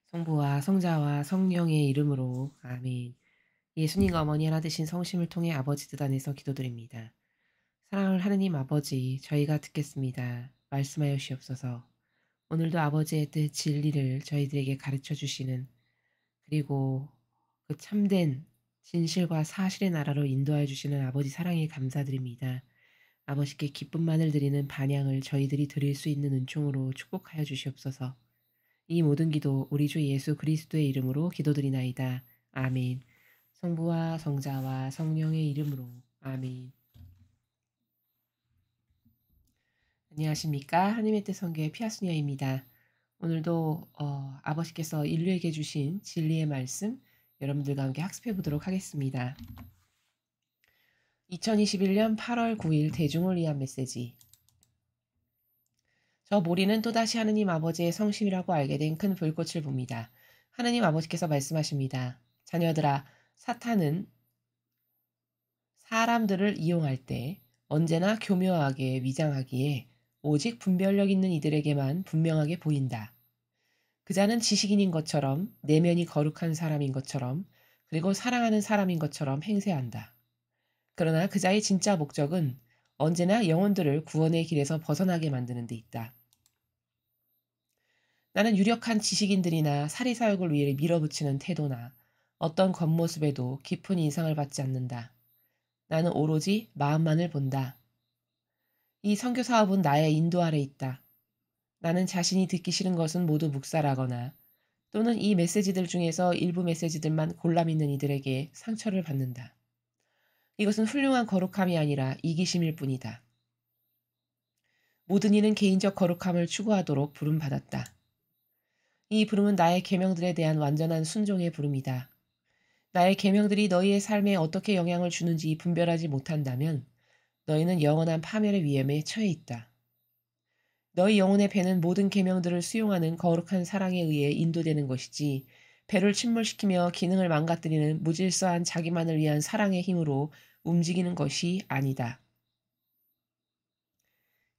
성부와 성자와 성령의 이름으로 아멘. 예수님과 어머니 하나 되신 성심을 통해 아버지 뜻 안에서 기도드립니다. 사랑하는 하느님 아버지, 저희가 듣겠습니다. 말씀하여 주시옵소서. 오늘도 아버지의 뜻 진리를 저희들에게 가르쳐 주시는, 그리고 그 참된 진실과 사실의 나라로 인도하여 주시는 아버지 사랑에 감사드립니다. 아버지께 기쁨만을 드리는 반향을 저희들이 드릴 수 있는 은총으로 축복하여 주시옵소서. 이 모든 기도 우리 주 예수 그리스도의 이름으로 기도드리나이다. 아멘. 성부와 성자와 성령의 이름으로 아멘. 안녕하십니까? 하나님의 뜻 성교의 피아스니아입니다. 오늘도 아버지께서 인류에게 주신 진리의 말씀 여러분들과 함께 학습해 보도록 하겠습니다. 2021년 8월 9일 대중을 위한 메시지. 저 모리는 또다시 하느님 아버지의 성심이라고 알게 된 큰 불꽃을 봅니다. 하느님 아버지께서 말씀하십니다. 자녀들아, 사탄은 사람들을 이용할 때 언제나 교묘하게 위장하기에 오직 분별력 있는 이들에게만 분명하게 보인다. 그자는 지식인인 것처럼, 내면이 거룩한 사람인 것처럼, 그리고 사랑하는 사람인 것처럼 행세한다. 그러나 그자의 진짜 목적은 언제나 영혼들을 구원의 길에서 벗어나게 만드는 데 있다. 나는 유력한 지식인들이나 사리사욕을 위해 밀어붙이는 태도나 어떤 겉모습에도 깊은 인상을 받지 않는다. 나는 오로지 마음만을 본다. 이 선교 사업은 나의 인도 아래 있다. 나는 자신이 듣기 싫은 것은 모두 묵살하거나 또는 이 메시지들 중에서 일부 메시지들만 골라 믿는 이들에게 상처를 받는다. 이것은 훌륭한 거룩함이 아니라 이기심일 뿐이다. 모든 이는 개인적 거룩함을 추구하도록 부름받았다. 이 부름은 나의 계명들에 대한 완전한 순종의 부름이다. 나의 계명들이 너희의 삶에 어떻게 영향을 주는지 분별하지 못한다면 너희는 영원한 파멸의 위험에 처해 있다. 너희 영혼의 배는 모든 계명들을 수용하는 거룩한 사랑에 의해 인도되는 것이지 배를 침몰시키며 기능을 망가뜨리는 무질서한 자기만을 위한 사랑의 힘으로 움직이는 것이 아니다.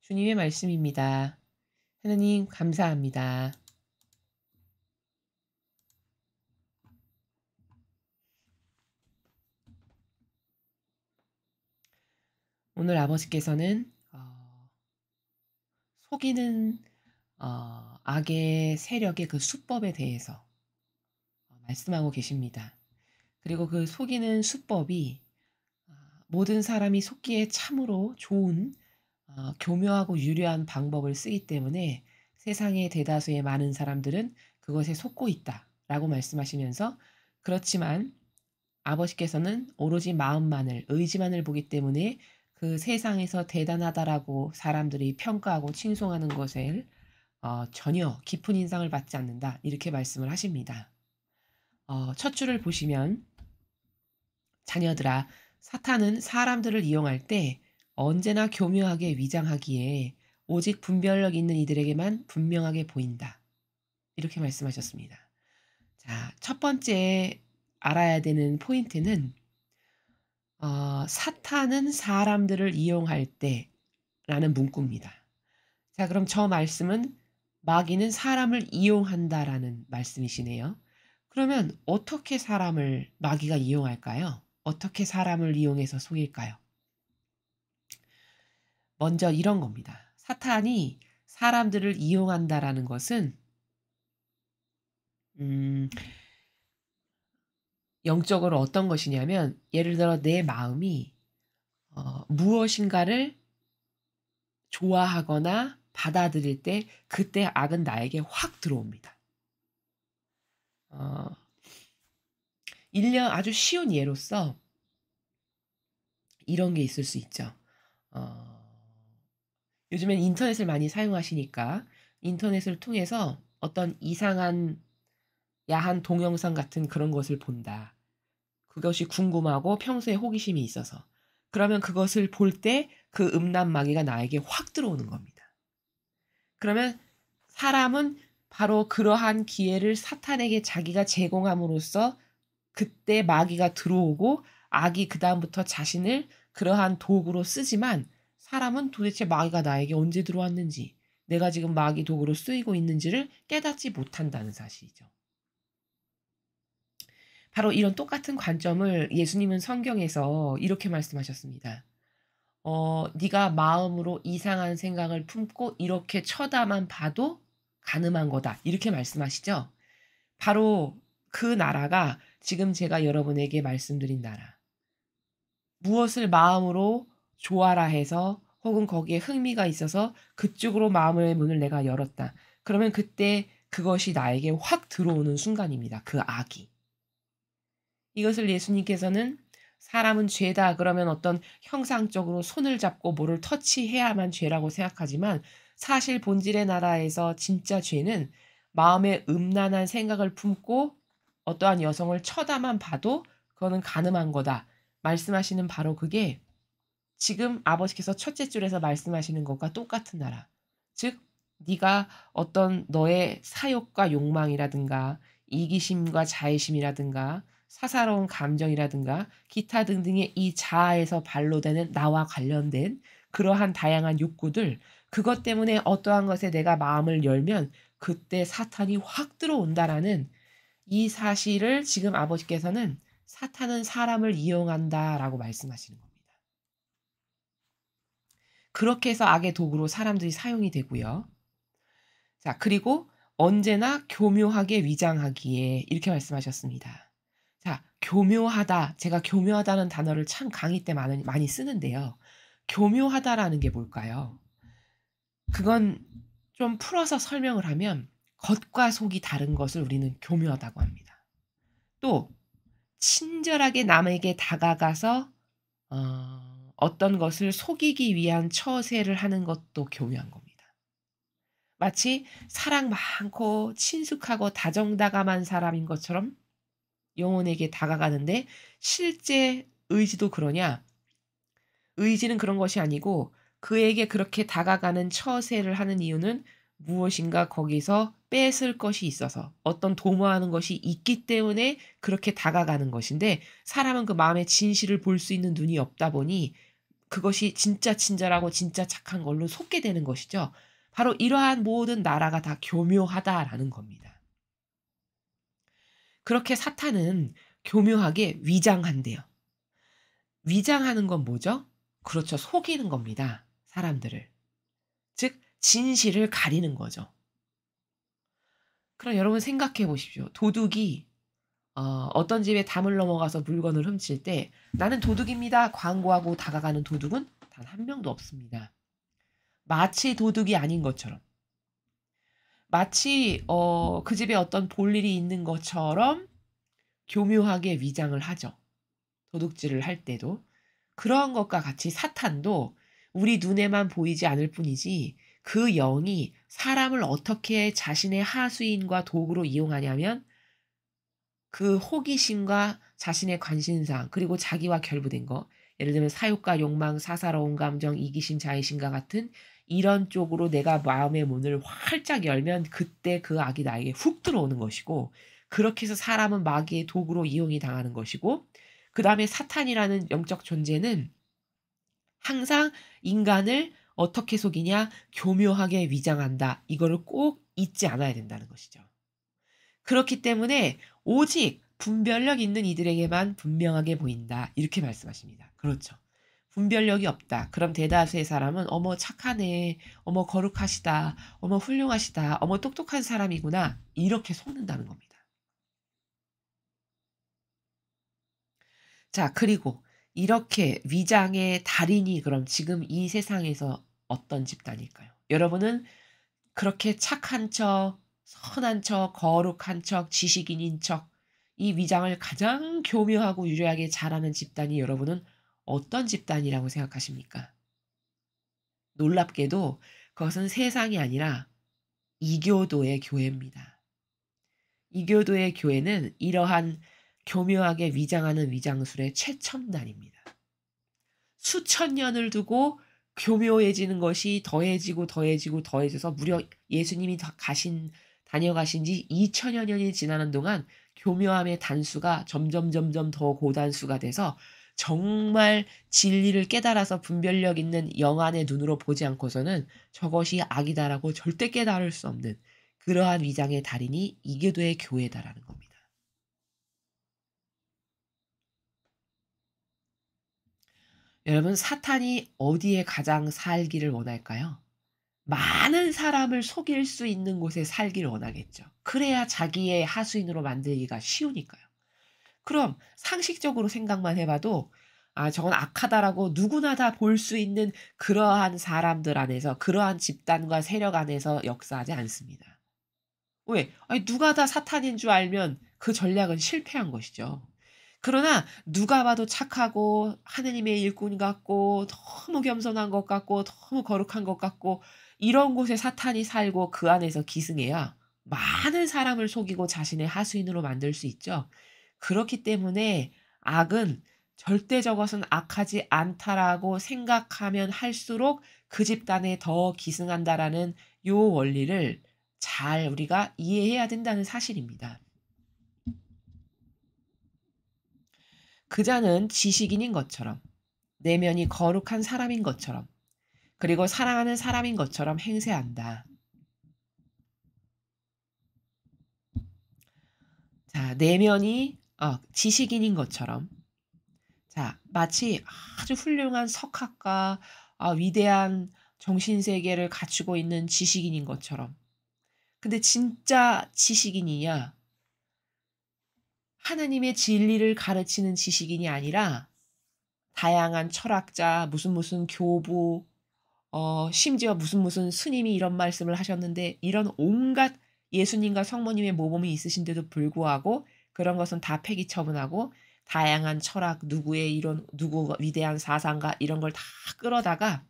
주님의 말씀입니다. 하나님 감사합니다. 오늘 아버지께서는 속이는 악의 세력의 그 수법에 대해서 말씀하고 계십니다. 그리고 그 속이는 수법이 모든 사람이 속기에 참으로 좋은 교묘하고 유려한 방법을 쓰기 때문에 세상의 대다수의 많은 사람들은 그것에 속고 있다라고 말씀하시면서, 그렇지만 아버지께서는 오로지 마음만을, 의지만을 보기 때문에 그 세상에서 대단하다라고 사람들이 평가하고 칭송하는 것을 전혀 깊은 인상을 받지 않는다, 이렇게 말씀을 하십니다. 첫 줄을 보시면 자녀들아, 사탄은 사람들을 이용할 때 언제나 교묘하게 위장하기에 오직 분별력 있는 이들에게만 분명하게 보인다, 이렇게 말씀하셨습니다. 자, 첫 번째 알아야 되는 포인트는 사탄은 사람들을 이용할 때라는 문구입니다. 자, 그럼 저 말씀은 마귀는 사람을 이용한다라는 말씀이시네요. 그러면 어떻게 사람을 마귀가 이용할까요? 어떻게 사람을 이용해서 속일까요? 먼저 이런 겁니다. 사탄이 사람들을 이용한다라는 것은 영적으로 어떤 것이냐면, 예를 들어 내 마음이 무엇인가를 좋아하거나 받아들일 때 그때 악은 나에게 확 들어옵니다. 아주 쉬운 예로서 이런 게 있을 수 있죠. 요즘엔 인터넷을 많이 사용하시니까 인터넷을 통해서 어떤 이상한 야한 동영상 같은 그런 것을 본다. 그것이 궁금하고 평소에 호기심이 있어서. 그러면 그것을 볼 때 그 음란 마귀가 나에게 확 들어오는 겁니다. 그러면 사람은 바로 그러한 기회를 사탄에게 자기가 제공함으로써 그때 마귀가 들어오고 악이 그다음부터 자신을 그러한 도구로 쓰지만, 사람은 도대체 마귀가 나에게 언제 들어왔는지, 내가 지금 마귀 도구로 쓰이고 있는지를 깨닫지 못한다는 사실이죠. 바로 이런 똑같은 관점을 예수님은 성경에서 이렇게 말씀하셨습니다. "네가 마음으로 이상한 생각을 품고 이렇게 쳐다만 봐도 가늠한 거다." 이렇게 말씀하시죠. 바로 그 나라가 지금 제가 여러분에게 말씀드린 나라. 무엇을 마음으로 좋아라 해서 혹은 거기에 흥미가 있어서 그쪽으로 마음의 문을 내가 열었다. 그러면 그때 그것이 나에게 확 들어오는 순간입니다, 그 악이. 이것을 예수님께서는 "사람은 죄다." 그러면 어떤 형상적으로 손을 잡고 뭐를 터치해야만 죄라고 생각하지만 사실 본질의 나라에서 진짜 죄는 마음에 음란한 생각을 품고 어떠한 여성을 쳐다만 봐도 그거는 간음한 거다. 말씀하시는 바로 그게 지금 아버지께서 첫째 줄에서 말씀하시는 것과 똑같은 나라. 즉 네가 어떤 너의 사욕과 욕망이라든가 이기심과 자애심이라든가 사사로운 감정이라든가 기타 등등의 이 자아에서 발로되는 나와 관련된 그러한 다양한 욕구들 그것 때문에 어떠한 것에 내가 마음을 열면 그때 사탄이 확 들어온다라는 이 사실을 지금 아버지께서는 "사탄은 사람을 이용한다."라고 말씀하시는 겁니다. 그렇게 해서 악의 도구로 사람들이 사용이 되고요. 자 그리고 언제나 교묘하게 위장하기에 이렇게 말씀하셨습니다. 자 교묘하다. 제가 교묘하다는 단어를 참 강의 때 많이 쓰는데요. 교묘하다라는 게 뭘까요? 그건 좀 풀어서 설명을 하면 겉과 속이 다른 것을 우리는 교묘하다고 합니다. 또 친절하게 남에게 다가가서 어떤 것을 속이기 위한 처세를 하는 것도 교묘한 겁니다. 마치 사랑 많고 친숙하고 다정다감한 사람인 것처럼 영혼에게 다가가는데 실제 의지도 그러냐? 의지는 그런 것이 아니고 그에게 그렇게 다가가는 처세를 하는 이유는 무엇인가 거기서 뺏을 것이 있어서 어떤 도모하는 것이 있기 때문에 그렇게 다가가는 것인데 사람은 그 마음의 진실을 볼 수 있는 눈이 없다 보니 그것이 진짜 친절하고 진짜 착한 걸로 속게 되는 것이죠. 바로 이러한 모든 나라가 다 교묘하다라는 겁니다. 그렇게 사탄은 교묘하게 위장한대요. 위장하는 건 뭐죠? 그렇죠. 속이는 겁니다, 사람들을. 즉 진실을 가리는 거죠. 그럼 여러분 생각해 보십시오. 도둑이 어떤 집에 담을 넘어가서 물건을 훔칠 때 "나는 도둑입니다." 광고하고 다가가는 도둑은 단 한 명도 없습니다. 마치 도둑이 아닌 것처럼. 마치 그 집에 어떤 볼 일이 있는 것처럼 교묘하게 위장을 하죠, 도둑질을 할 때도. 그러한 것과 같이 사탄도 우리 눈에만 보이지 않을 뿐이지 그 영이 사람을 어떻게 자신의 하수인과 도구로 이용하냐면 그 호기심과 자신의 관심사 그리고 자기와 결부된 거 예를 들면 사욕과 욕망, 사사로운 감정, 이기심, 자의심과 같은 이런 쪽으로 내가 마음의 문을 활짝 열면 그때 그 악이 나에게 훅 들어오는 것이고 그렇게 해서 사람은 마귀의 도구로 이용이 당하는 것이고 그다음에 사탄이라는 영적 존재는 항상 인간을 어떻게 속이냐? 교묘하게 위장한다. 이거를 꼭 잊지 않아야 된다는 것이죠. 그렇기 때문에 오직 분별력 있는 이들에게만 분명하게 보인다. 이렇게 말씀하십니다. 그렇죠. 분별력이 없다. 그럼 대다수의 사람은 '어머 착하네. 어머 거룩하시다. 어머 훌륭하시다. 어머 똑똑한 사람이구나.' 이렇게 속는다는 겁니다. 자 그리고 이렇게 위장의 달인이 그럼 지금 이 세상에서 어떤 집단일까요? 여러분은 그렇게 착한 척, 선한 척, 거룩한 척, 지식인인 척 이 위장을 가장 교묘하고 유려하게 잘하는 집단이 여러분은 어떤 집단이라고 생각하십니까? 놀랍게도 그것은 세상이 아니라 이교도의 교회입니다. 이교도의 교회는 이러한 교묘하게 위장하는 위장술의 최첨단입니다. 수천 년을 두고 교묘해지는 것이 더해지고 더해지고 더해져서 무려 예수님이 다녀가신 지 2000여 년이 지나는 동안 교묘함의 단수가 점점 더 고단수가 돼서 정말 진리를 깨달아서 분별력 있는 영안의 눈으로 보지 않고서는 저것이 악이다라고 절대 깨달을 수 없는 그러한 위장의 달인이 이교도의 교회다라는 겁니다. 여러분 사탄이 어디에 가장 살기를 원할까요? 많은 사람을 속일 수 있는 곳에 살기를 원하겠죠. 그래야 자기의 하수인으로 만들기가 쉬우니까요. 그럼 상식적으로 생각만 해 봐도 '아 저건 악하다.'라고 누구나 다 볼 수 있는 그러한 사람들 안에서 그러한 집단과 세력 안에서 역사하지 않습니다. 왜? 아니 누가 다 사탄인 줄 알면 그 전략은 실패한 것이죠. 그러나 누가 봐도 착하고 하느님의 일꾼 같고 너무 겸손한 것 같고 너무 거룩한 것 같고 이런 곳에 사탄이 살고 그 안에서 기승해야 많은 사람을 속이고 자신의 하수인으로 만들 수 있죠. 그렇기 때문에 악은 '절대 저것은 악하지 않다.'라고 생각하면 할수록 그 집단에 더 기승한다라는 요 원리를 잘 우리가 이해해야 된다는 사실입니다. 그자는 지식인인 것처럼 내면이 거룩한 사람인 것처럼 그리고 사랑하는 사람인 것처럼 행세한다. 자, 내면이 지식인인 것처럼 자, 마치 아주 훌륭한 석학과 위대한 정신세계를 갖추고 있는 지식인인 것처럼. 근데 진짜 지식인이냐? 하느님의 진리를 가르치는 지식인이 아니라 다양한 철학자, 무슨 교부, 심지어 무슨 스님이 이런 말씀을 하셨는데 이런 온갖 예수님과 성모님의 모범이 있으신데도 불구하고 그런 것은 다 폐기 처분하고 다양한 철학, 누구의 이런 누구 위대한 사상가 이런 걸 다 끌어다가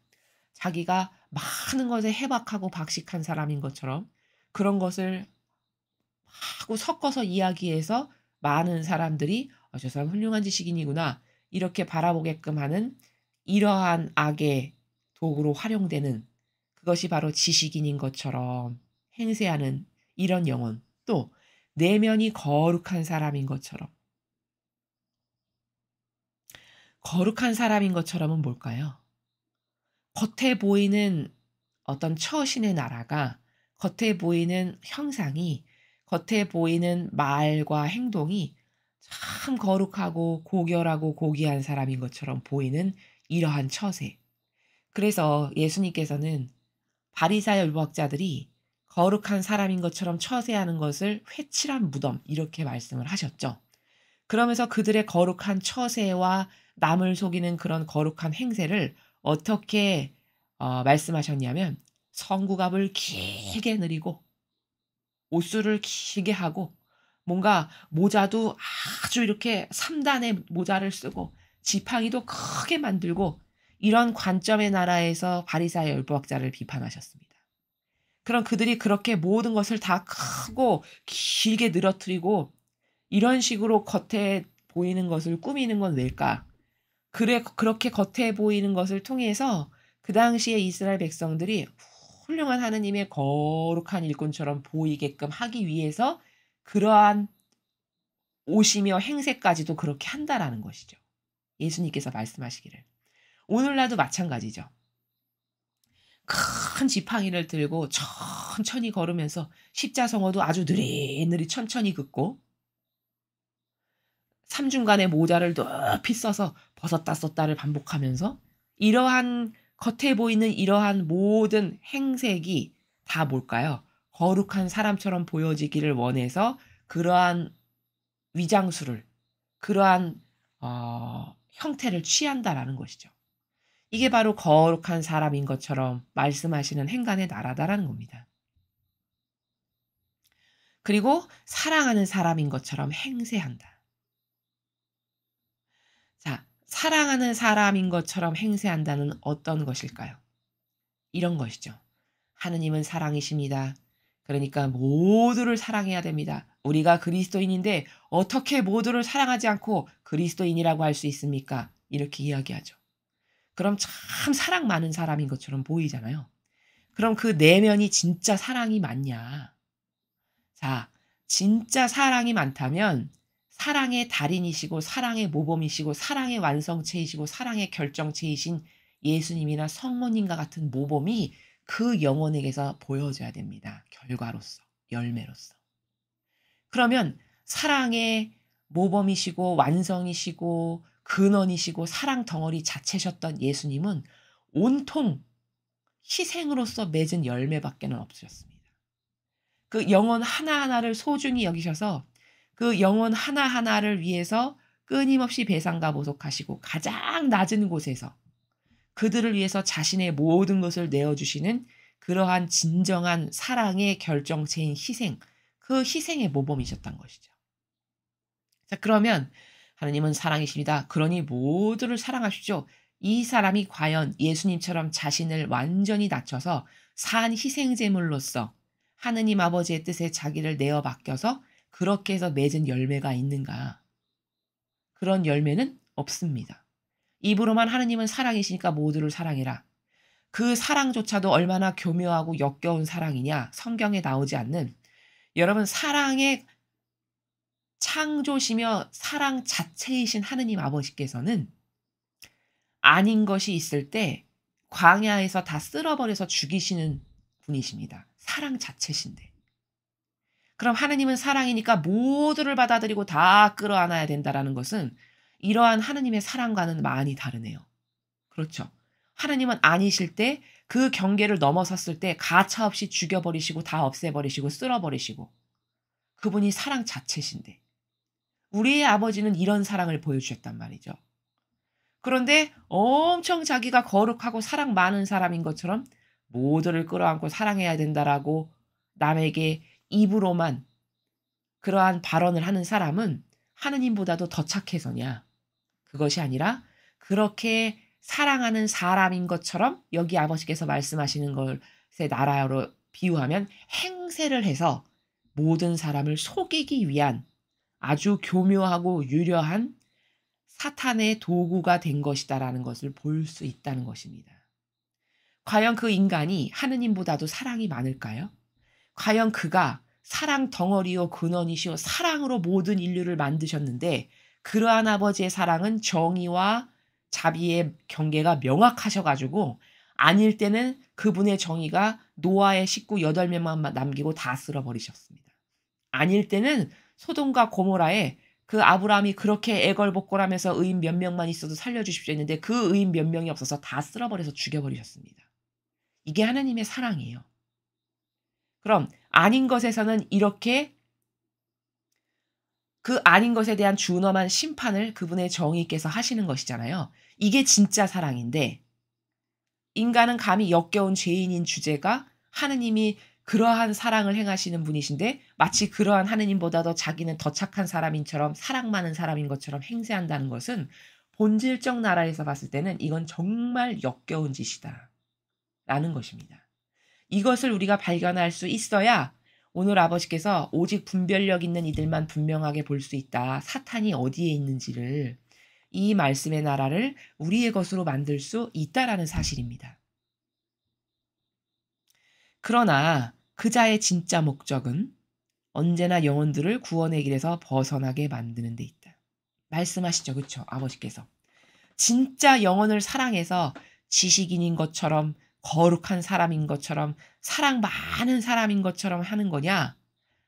자기가 많은 것에 해박하고 박식한 사람인 것처럼 그런 것을 하고 섞어서 이야기해서 많은 사람들이 '아 저 사람 훌륭한 지식인이구나.' 이렇게 바라보게끔 하는 이러한 악의 도구로 활용되는 그것이 바로 지식인인 것처럼 행세하는 이런 영혼. 또 내면이 거룩한 사람인 것처럼. 거룩한 사람인 것처럼은 뭘까요? 겉에 보이는 어떤 처신의 나라가 겉에 보이는 형상이 겉에 보이는 말과 행동이 참 거룩하고 고결하고 고귀한 사람인 것처럼 보이는 이러한 처세. 그래서 예수님께서는 바리사의 율법학자들이 거룩한 사람인 것처럼 처세하는 것을 회칠한 무덤 이렇게 말씀을 하셨죠. 그러면서 그들의 거룩한 처세와 남을 속이는 그런 거룩한 행세를 어떻게 말씀하셨냐면 성구갑을 길게 내리고 옷수를 길게 하고 뭔가 모자도 아주 이렇게 3 단의 모자를 쓰고 지팡이도 크게 만들고 이런 관점의 나라에서 바리사의 율법학자를 비판하셨습니다. 그럼 그들이 그렇게 모든 것을 다 크고 길게 늘어뜨리고 이런 식으로 겉에 보이는 것을 꾸미는 건 왜일까? 그렇게 겉에 보이는 것을 통해서 그 당시에 이스라엘 백성들이 훌륭한 하느님의 거룩한 일꾼처럼 보이게끔 하기 위해서 그러한 옷이며 행세까지도 그렇게 한다라는 것이죠. 예수님께서 말씀하시기를. 오늘날도 마찬가지죠. 큰 지팡이를 들고 천천히 걸으면서 십자성어도 아주 느릿느릿 천천히 긋고 삼중간에 모자를 높이 써서 벗었다 썼다를 반복하면서 이러한 겉에 보이는 이러한 모든 행색이 다 뭘까요? 거룩한 사람처럼 보여지기를 원해서 그러한 위장술을 그러한 형태를 취한다라는 것이죠. 이게 바로 거룩한 사람인 것처럼 말씀하시는 행간의 나라다라는 겁니다. 그리고 사랑하는 사람인 것처럼 행세한다. 자, 사랑하는 사람인 것처럼 행세한다는 어떤 것일까요? 이런 것이죠. 하느님은 사랑이십니다. 그러니까 모두를 사랑해야 됩니다. 우리가 그리스도인인데 어떻게 모두를 사랑하지 않고 그리스도인이라고 할 수 있습니까? 이렇게 이야기하죠. 그럼 참 사랑 많은 사람인 것처럼 보이잖아요. 그럼 그 내면이 진짜 사랑이 많냐? 자, 진짜 사랑이 많다면 사랑의 달인이시고 사랑의 모범이시고 사랑의 완성체이시고 사랑의 결정체이신 예수님이나 성모님과 같은 모범이 그 영혼에게서 보여져야 됩니다. 결과로서, 열매로서. 그러면 사랑의 모범이시고 완성이시고 근원이시고 사랑 덩어리 자체셨던 예수님은 온통 희생으로서 맺은 열매밖에는 없으셨습니다. 그 영혼 하나하나를 소중히 여기셔서 그 영혼 하나하나를 위해서 끊임없이 배상과 보속하시고 가장 낮은 곳에서 그들을 위해서 자신의 모든 것을 내어주시는 그러한 진정한 사랑의 결정체인 희생, 그 희생의 모범이셨던 것이죠. 자, 그러면 하나님은 사랑이십니다. 그러니 모두를 사랑하십시오. 이 사람이 과연 예수님처럼 자신을 완전히 낮춰서 산 희생제물로서 하느님 아버지의 뜻에 자기를 내어 맡겨서 그렇게 해서 맺은 열매가 있는가? 그런 열매는 없습니다. 입으로만 하느님은 사랑이시니까 모두를 사랑해라. 그 사랑조차도 얼마나 교묘하고 역겨운 사랑이냐? 성경에 나오지 않는 여러분 사랑의 창조시며 사랑 자체이신 하느님 아버지께서는 아닌 것이 있을 때 광야에서 다 쓸어버려서 죽이시는 분이십니다. 사랑 자체신데. 그럼 하느님은 사랑이니까 모두를 받아들이고 다 끌어안아야 된다라는 것은 이러한 하느님의 사랑과는 많이 다르네요. 그렇죠. 하느님은 아니실 때 그 경계를 넘어섰을 때 가차없이 죽여버리시고 다 없애버리시고 쓸어버리시고 그분이 사랑 자체신데 우리의 아버지는 이런 사랑을 보여주셨단 말이죠. 그런데 엄청 자기가 거룩하고 사랑 많은 사람인 것처럼 모두를 끌어안고 사랑해야 된다라고 남에게 입으로만 그러한 발언을 하는 사람은 하느님보다도 더 착해서냐? 그것이 아니라 그렇게 사랑하는 사람인 것처럼 여기 아버지께서 말씀하시는 것의 나라로 비유하면 행세를 해서 모든 사람을 속이기 위한 아주 교묘하고 유려한 사탄의 도구가 된 것이다라는 것을 볼 수 있다는 것입니다. 과연 그 인간이 하느님보다도 사랑이 많을까요? 과연 그가 사랑 덩어리요 근원이시오 사랑으로 모든 인류를 만드셨는데 그러한 아버지의 사랑은 정의와 자비의 경계가 명확하셔가지고 아닐 때는 그분의 정의가 노아의 식구 8명만 남기고 다 쓸어버리셨습니다. 아닐 때는 소돔과 고모라에 그 아브라함이 그렇게 애걸복걸하면서 의인 몇 명만 있어도 살려주십시오 했는데 그 의인 몇 명이 없어서 다 쓸어버려서 죽여버리셨습니다. 이게 하나님의 사랑이에요. 그럼 아닌 것에서는 이렇게 그 아닌 것에 대한 준엄한 심판을 그분의 정의께서 하시는 것이잖아요. 이게 진짜 사랑인데 인간은 감히 역겨운 죄인인 주제가 하느님이 그러한 사랑을 행하시는 분이신데 마치 그러한 하느님보다도 자기는 더 착한 사람인처럼 사랑 많은 사람인 것처럼 행세한다는 것은 본질적 나라에서 봤을 때는 이건 정말 역겨운 짓이다. 라는 것입니다. 이것을 우리가 발견할 수 있어야 오늘 아버지께서 오직 분별력 있는 이들만 분명하게 볼 수 있다. 사탄이 어디에 있는지를 이 말씀의 나라를 우리의 것으로 만들 수 있다라는 사실입니다. 그러나 그 자의 진짜 목적은 언제나 영혼들을 구원의 길에서 벗어나게 만드는 데 있다. 말씀하시죠. 그렇죠? 아버지께서. 진짜 영혼을 사랑해서 지식인인 것처럼 거룩한 사람인 것처럼 사랑 많은 사람인 것처럼 하는 거냐?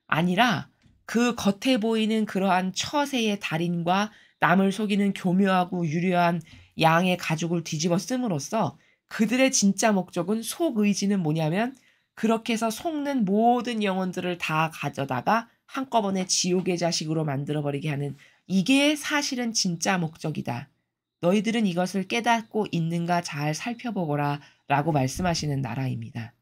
아니라 그 겉에 보이는 그러한 처세의 달인과 남을 속이는 교묘하고 유려한 양의 가죽을 뒤집어 씀으로써 그들의 진짜 목적은 속의지는 뭐냐면 그렇게 해서 속는 모든 영혼들을 다 가져다가 한꺼번에 지옥의 자식으로 만들어버리게 하는 이게 사실은 진짜 목적이다. 너희들은 이것을 깨닫고 있는가 잘 살펴보거라 라고 말씀하시는 나라입니다.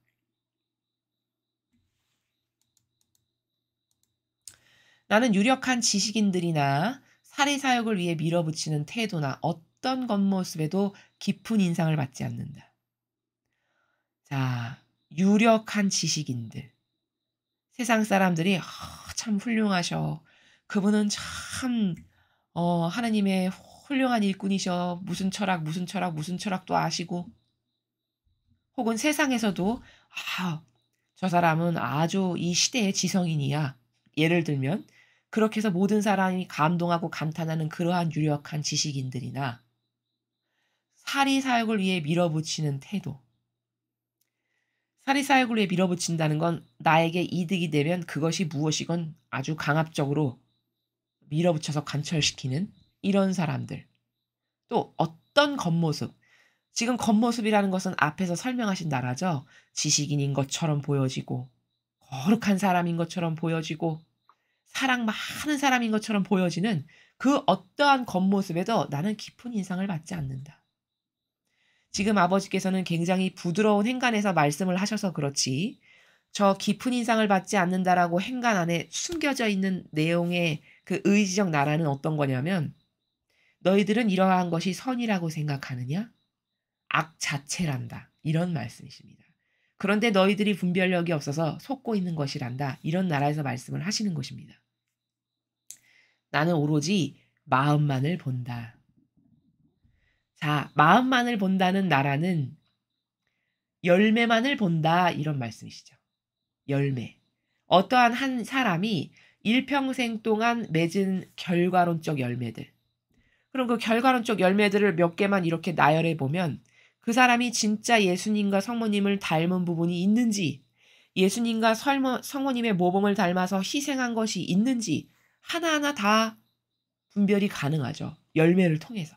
나는 유력한 지식인들이나 사리사욕을 위해 밀어붙이는 태도나 어떤 겉모습에도 깊은 인상을 받지 않는다. 자, 유력한 지식인들. 세상 사람들이 참 훌륭하셔. 그분은 참 하나님의 훌륭한 일꾼이셔. 무슨 철학, 무슨 철학, 무슨 철학도 아시고. 혹은 세상에서도 저 사람은 아주 이 시대의 지성인이야. 예를 들면 그렇게 해서 모든 사람이 감동하고 감탄하는 그러한 유력한 지식인들이나 사리사욕을 위해 밀어붙이는 태도. 사리사욕을 위해 밀어붙인다는 건 나에게 이득이 되면 그것이 무엇이건 아주 강압적으로 밀어붙여서 관철시키는 이런 사람들. 또 어떤 겉모습, 지금 겉모습이라는 것은 앞에서 설명하신 나라죠. 지식인인 것처럼 보여지고 거룩한 사람인 것처럼 보여지고 사랑 많은 사람인 것처럼 보여지는 그 어떠한 겉모습에도 나는 깊은 인상을 받지 않는다. 지금 아버지께서는 굉장히 부드러운 행간에서 말씀을 하셔서 그렇지 저 깊은 인상을 받지 않는다라고 행간 안에 숨겨져 있는 내용의 그 의지적 나라는 어떤 거냐면 너희들은 이러한 것이 선이라고 생각하느냐? 악 자체란다. 이런 말씀이십니다. 그런데 너희들이 분별력이 없어서 속고 있는 것이란다. 이런 나라에서 말씀을 하시는 것입니다. 나는 오로지 마음만을 본다. 자, 마음만을 본다는 나라는 열매만을 본다. 이런 말씀이시죠. 열매. 어떠한 한 사람이 일평생 동안 맺은 결과론적 열매들. 그럼 그 결과론적 열매들을 몇 개만 이렇게 나열해 보면 그 사람이 진짜 예수님과 성모님을 닮은 부분이 있는지, 예수님과 성모님의 모범을 닮아서 희생한 것이 있는지 하나하나 다 분별이 가능하죠. 열매를 통해서.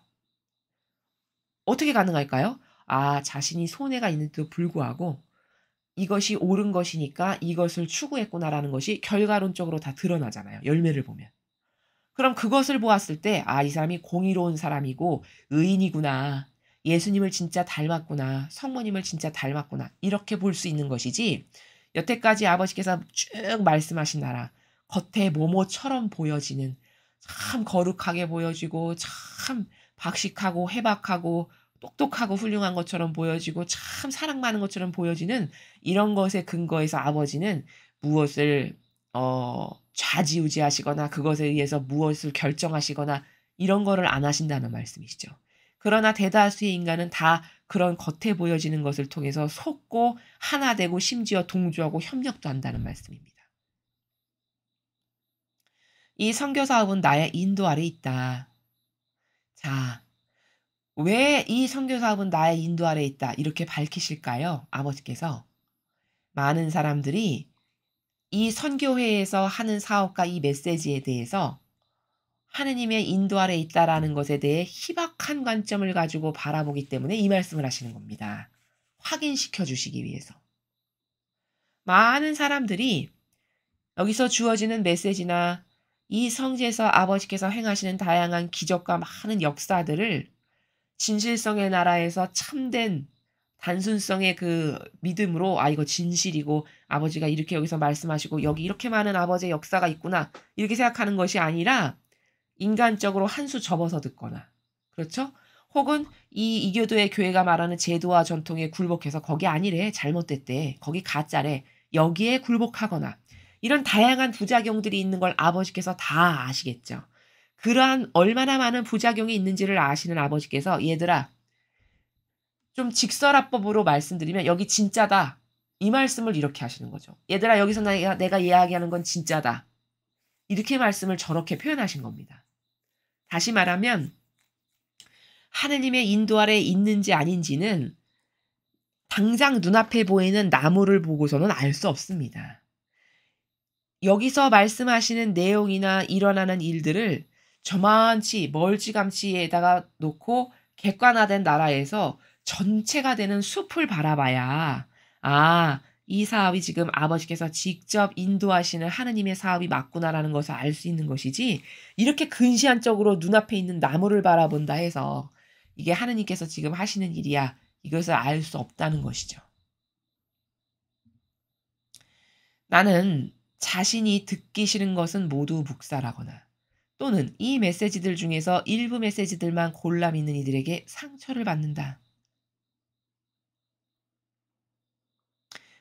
어떻게 가능할까요? 아, 자신이 손해가 있는데도 불구하고 이것이 옳은 것이니까 이것을 추구했구나라는 것이 결과론적으로 다 드러나잖아요. 열매를 보면. 그럼 그것을 보았을 때, 아, 이 사람이 공의로운 사람이고 의인이구나. 예수님을 진짜 닮았구나. 성모님을 진짜 닮았구나. 이렇게 볼 수 있는 것이지, 여태까지 아버지께서 쭉 말씀하신 나라, 겉에 모모처럼 보여지는 참 거룩하게 보여지고 참 박식하고 해박하고 똑똑하고 훌륭한 것처럼 보여지고 참 사랑 많은 것처럼 보여지는 이런 것에 근거해서 아버지는 무엇을 좌지우지하시거나 그것에 의해서 무엇을 결정하시거나 이런 거를 안 하신다는 말씀이시죠. 그러나 대다수의 인간은 다 그런 겉에 보여지는 것을 통해서 속고 하나 되고 심지어 동조하고 협력도 한다는 말씀입니다. 이 선교 사업은 나의 인도 아래 있다. 자, 왜 이 선교 사업은 나의 인도 아래 있다 이렇게 밝히실까요? 아버지께서 많은 사람들이 이 선교회에서 하는 사업과 이 메시지에 대해서 하느님의 인도 아래 있다라는 것에 대해 희박한 관점을 가지고 바라보기 때문에 이 말씀을 하시는 겁니다. 확인시켜 주시기 위해서. 많은 사람들이 여기서 주어지는 메시지나 이 성지에서 아버지께서 행하시는 다양한 기적과 많은 역사들을 진실성의 나라에서 참된 단순성의 그 믿음으로 아 이거 진실이고 아버지가 이렇게 여기서 말씀하시고 여기 이렇게 많은 아버지의 역사가 있구나 이렇게 생각하는 것이 아니라 인간적으로 한 수 접어서 듣거나 그렇죠? 혹은 이 이교도의 교회가 말하는 제도와 전통에 굴복해서 거기 아니래 잘못됐대 거기 가짜래 여기에 굴복하거나 이런 다양한 부작용들이 있는 걸 아버지께서 다 아시겠죠. 그러한 얼마나 많은 부작용이 있는지를 아시는 아버지께서 얘들아 좀 직설화법으로 말씀드리면 여기 진짜다. 이 말씀을 이렇게 하시는 거죠. 얘들아 여기서 내가 이야기하는 건 진짜다. 이렇게 말씀을 저렇게 표현하신 겁니다. 다시 말하면 하느님의 인도 아래 있는지 아닌지는 당장 눈앞에 보이는 나무를 보고서는 알 수 없습니다. 여기서 말씀하시는 내용이나 일어나는 일들을 저만치 멀찌감치에다가 놓고 객관화된 나라에서 전체가 되는 숲을 바라봐야 아, 이 사업이 지금 아버지께서 직접 인도하시는 하느님의 사업이 맞구나라는 것을 알 수 있는 것이지 이렇게 근시안적으로 눈앞에 있는 나무를 바라본다 해서 이게 하느님께서 지금 하시는 일이야. 이것을 알 수 없다는 것이죠. 나는 자신이 듣기 싫은 것은 모두 묵살하거나 또는 이 메시지들 중에서 일부 메시지들만 골라 믿는 이들에게 상처를 받는다.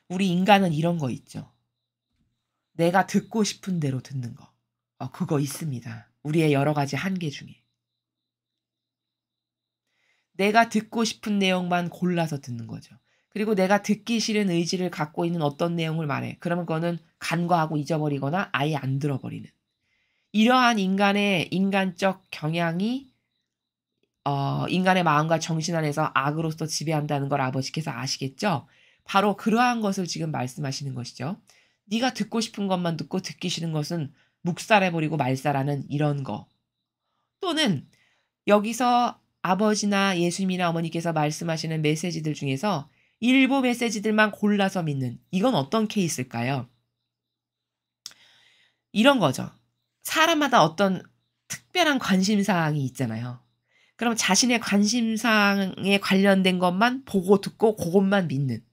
우리 인간은 이런 거 있죠. 내가 듣고 싶은 대로 듣는 거. 그거 있습니다. 우리의 여러 가지 한계 중에. 내가 듣고 싶은 내용만 골라서 듣는 거죠. 그리고 내가 듣기 싫은 의지를 갖고 있는 어떤 내용을 말해. 그러면 그거는 간과하고 잊어버리거나 아예 안 들어버리는. 이러한 인간의 인간적 경향이 인간의 마음과 정신 안에서 악으로서 지배한다는 걸 아버지께서 아시겠죠? 바로 그러한 것을 지금 말씀하시는 것이죠. 네가 듣고 싶은 것만 듣고 듣기 싫은 것은 묵살해버리고 말살하는 이런 거. 또는 여기서 아버지나 예수님이나 어머니께서 말씀하시는 메시지들 중에서 일부 메시지들만 골라서 믿는 이건 어떤 케이스일까요? 이런 거죠. 사람마다 어떤 특별한 관심사항이 있잖아요. 그럼 자신의 관심사항에 관련된 것만 보고 듣고 그것만 믿는.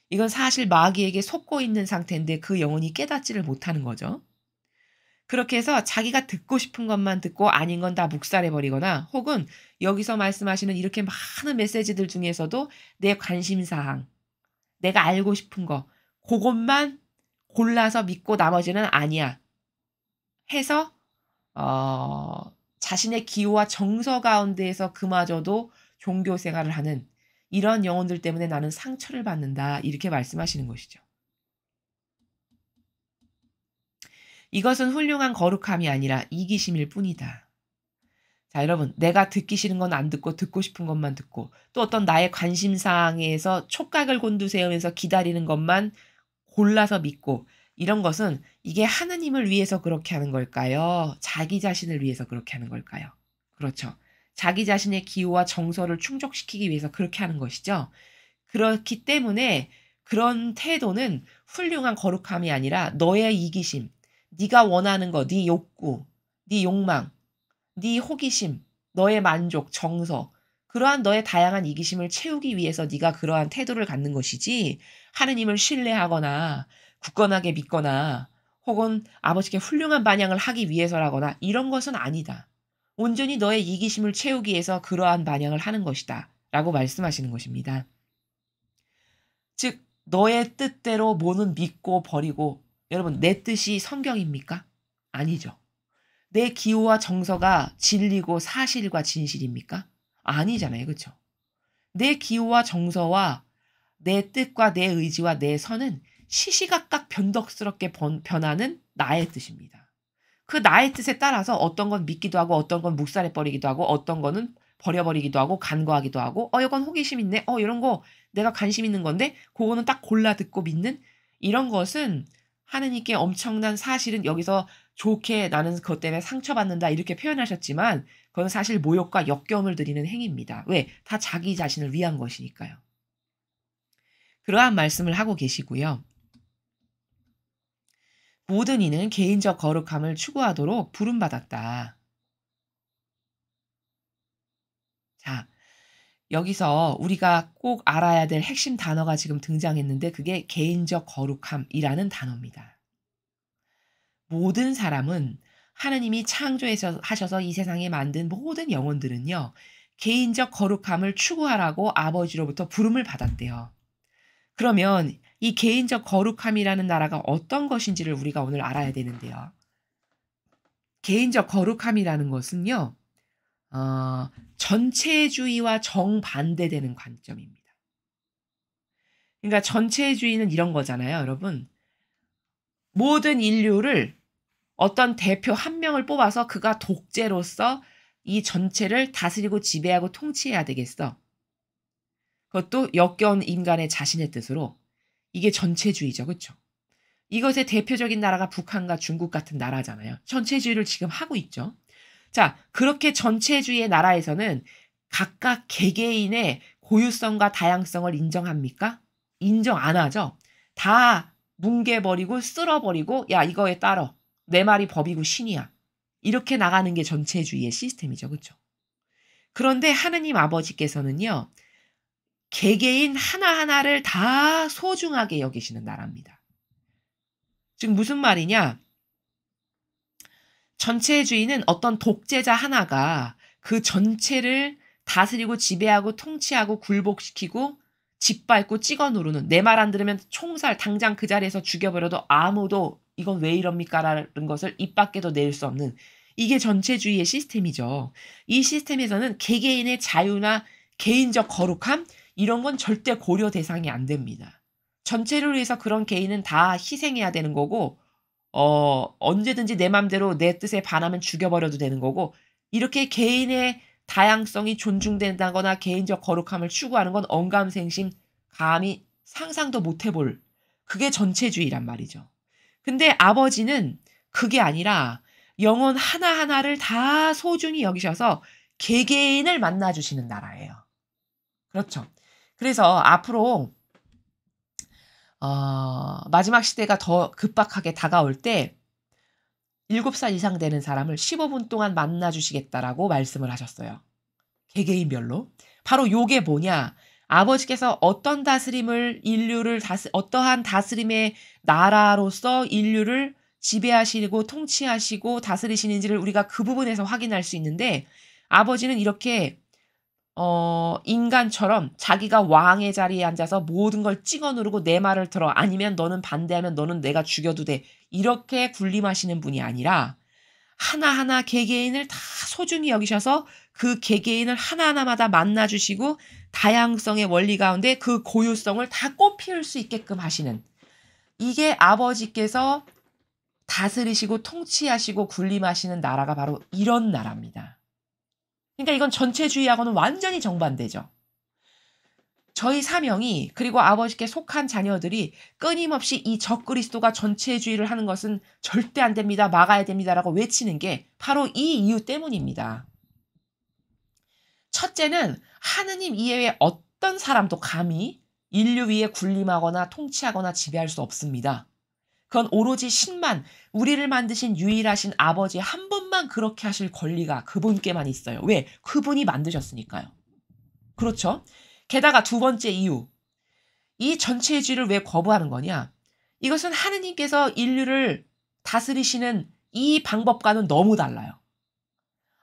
이건 사실 마귀에게 속고 있는 상태인데 그 영혼이 깨닫지를 못하는 거죠. 그렇게 해서 자기가 듣고 싶은 것만 듣고 아닌 건 다 묵살해 버리거나 혹은 여기서 말씀하시는 이렇게 많은 메시지들 중에서도 내 관심사항, 내가 알고 싶은 거 고것만 골라서 믿고 나머지는 아니야 해서 자신의 기호와 정서 가운데에서 그마저도 종교 생활을 하는 이런 영혼들 때문에 나는 상처를 받는다. 이렇게 말씀하시는 것이죠. 이것은 훌륭한 거룩함이 아니라 이기심일 뿐이다. 자, 여러분, 내가 듣기 싫은 건 안 듣고 듣고 싶은 것만 듣고 또 어떤 나의 관심사항에서 촉각을 곤두세우면서 기다리는 것만 골라서 믿고 이런 것은 이게 하느님을 위해서 그렇게 하는 걸까요? 자기 자신을 위해서 그렇게 하는 걸까요? 그렇죠. 자기 자신의 기호와 정서를 충족시키기 위해서 그렇게 하는 것이죠. 그렇기 때문에 그런 태도는 훌륭한 거룩함이 아니라 너의 이기심, 네가 원하는 거, 네 욕구, 네 욕망, 네 호기심, 너의 만족, 정서, 그러한 너의 다양한 이기심을 채우기 위해서 네가 그러한 태도를 갖는 것이지 하느님을 신뢰하거나 굳건하게 믿거나 혹은 아버지께 훌륭한 반향을 하기 위해서라거나 이런 것은 아니다. 온전히 너의 이기심을 채우기 위해서 그러한 반향을 하는 것이다. 라고 말씀하시는 것입니다. 즉 너의 뜻대로 뭐는 믿고 버리고 여러분 내 뜻이 성경입니까? 아니죠. 내 기호와 정서가 진리고 사실과 진실입니까? 아니잖아요. 그렇죠? 내 기호와 정서와 내 뜻과 내 의지와 내 선은 시시각각 변덕스럽게 변하는 나의 뜻입니다. 그 나의 뜻에 따라서 어떤 건 믿기도 하고 어떤 건 묵살해 버리기도 하고 어떤 거는 버려버리기도 하고 간과하기도 하고 이건 호기심 있네. 이런 거 내가 관심 있는 건데 그거는 딱 골라 듣고 믿는 이런 것은 하느님께 엄청난 사실은 여기서 좋게 나는 그것 때문에 상처받는다 이렇게 표현하셨지만 그건 사실 모욕과 역겨움을 드리는 행위입니다. 왜? 다 자기 자신을 위한 것이니까요. 그러한 말씀을 하고 계시고요. 모든 이는 개인적 거룩함을 추구하도록 부름받았다. 자, 여기서 우리가 꼭 알아야 될 핵심 단어가 지금 등장했는데 그게 개인적 거룩함이라는 단어입니다. 모든 사람은 하느님이 하셔서 이 세상에 만든 모든 영혼들은요. 개인적 거룩함을 추구하라고 아버지로부터 부름을 받았대요. 그러면 이 개인적 거룩함이라는 나라가 어떤 것인지를 우리가 오늘 알아야 되는데요. 개인적 거룩함이라는 것은요. 전체주의와 정반대되는 관점입니다. 그러니까 전체주의는 이런 거잖아요, 여러분. 모든 인류를 어떤 대표 한 명을 뽑아서 그가 독재로서 이 전체를 다스리고 지배하고 통치해야 되겠어. 그것도 역겨운 인간의 자신의 뜻으로. 이게 전체주의죠. 그렇죠? 이것의 대표적인 나라가 북한과 중국 같은 나라잖아요. 전체주의를 지금 하고 있죠. 자, 그렇게 전체주의의 나라에서는 각각 개개인의 고유성과 다양성을 인정합니까? 인정 안 하죠. 다 뭉개버리고 쓸어버리고 야 이거에 따라 내 말이 법이고 신이야. 이렇게 나가는 게 전체주의의 시스템이죠. 그렇죠? 그런데 하느님 아버지께서는요. 개개인 하나하나를 다 소중하게 여기시는 나라입니다. 즉 무슨 말이냐? 전체주의는 어떤 독재자 하나가 그 전체를 다스리고 지배하고 통치하고 굴복시키고 짓밟고 찍어 누르는 내 말 안 들으면 총살 당장 그 자리에서 죽여버려도 아무도 이건 왜 이럽니까라는 것을 입 밖에도 낼 수 없는 이게 전체주의의 시스템이죠. 이 시스템에서는 개개인의 자유나 개인적 거룩함 이런 건 절대 고려 대상이 안 됩니다. 전체를 위해서 그런 개인은 다 희생해야 되는 거고 언제든지 내 맘대로 내 뜻에 반하면 죽여버려도 되는 거고 이렇게 개인의 다양성이 존중된다거나 개인적 거룩함을 추구하는 건 언감생심 감히 상상도 못 해볼 그게 전체주의란 말이죠. 근데 아버지는 그게 아니라 영혼 하나하나를 다 소중히 여기셔서 개개인을 만나주시는 나라예요. 그렇죠. 그래서 앞으로 마지막 시대가 더 급박하게 다가올 때 7살 이상 되는 사람을 15분 동안 만나주시겠다라고 말씀을 하셨어요. 개개인별로. 바로 요게 뭐냐. 아버지께서 어떤 다스림을 어떠한 다스림의 나라로서 인류를 지배하시고 통치하시고 다스리시는지를 우리가 그 부분에서 확인할 수 있는데 아버지는 이렇게 인간처럼 자기가 왕의 자리에 앉아서 모든 걸 찍어 누르고 내 말을 들어. 아니면 너는 반대하면 너는 내가 죽여도 돼. 이렇게 군림하시는 분이 아니라 하나하나 개개인을 다 소중히 여기셔서 그 개개인을 하나하나마다 만나주시고 다양성의 원리 가운데 그 고유성을 다 꽃피울 수 있게끔 하시는 이게 아버지께서 다스리시고 통치하시고 군림하시는 나라가 바로 이런 나라입니다. 그러니까 이건 전체주의하고는 완전히 정반대죠. 저희 사명이 그리고 아버지께 속한 자녀들이 끊임없이 이 적그리스도가 전체주의를 하는 것은 절대 안 됩니다. 막아야 됩니다라고 외치는 게 바로 이 이유 때문입니다. 첫째는 하느님 이외의 어떤 사람도 감히 인류 위에 군림하거나 통치하거나 지배할 수 없습니다. 그건 오로지 신만 우리를 만드신 유일하신 아버지 한 분만 그렇게 하실 권리가 그분께만 있어요. 왜? 그분이 만드셨으니까요. 그렇죠? 게다가 두 번째 이유. 이 전체주의를 왜 거부하는 거냐? 이것은 하느님께서 인류를 다스리시는 이 방법과는 너무 달라요.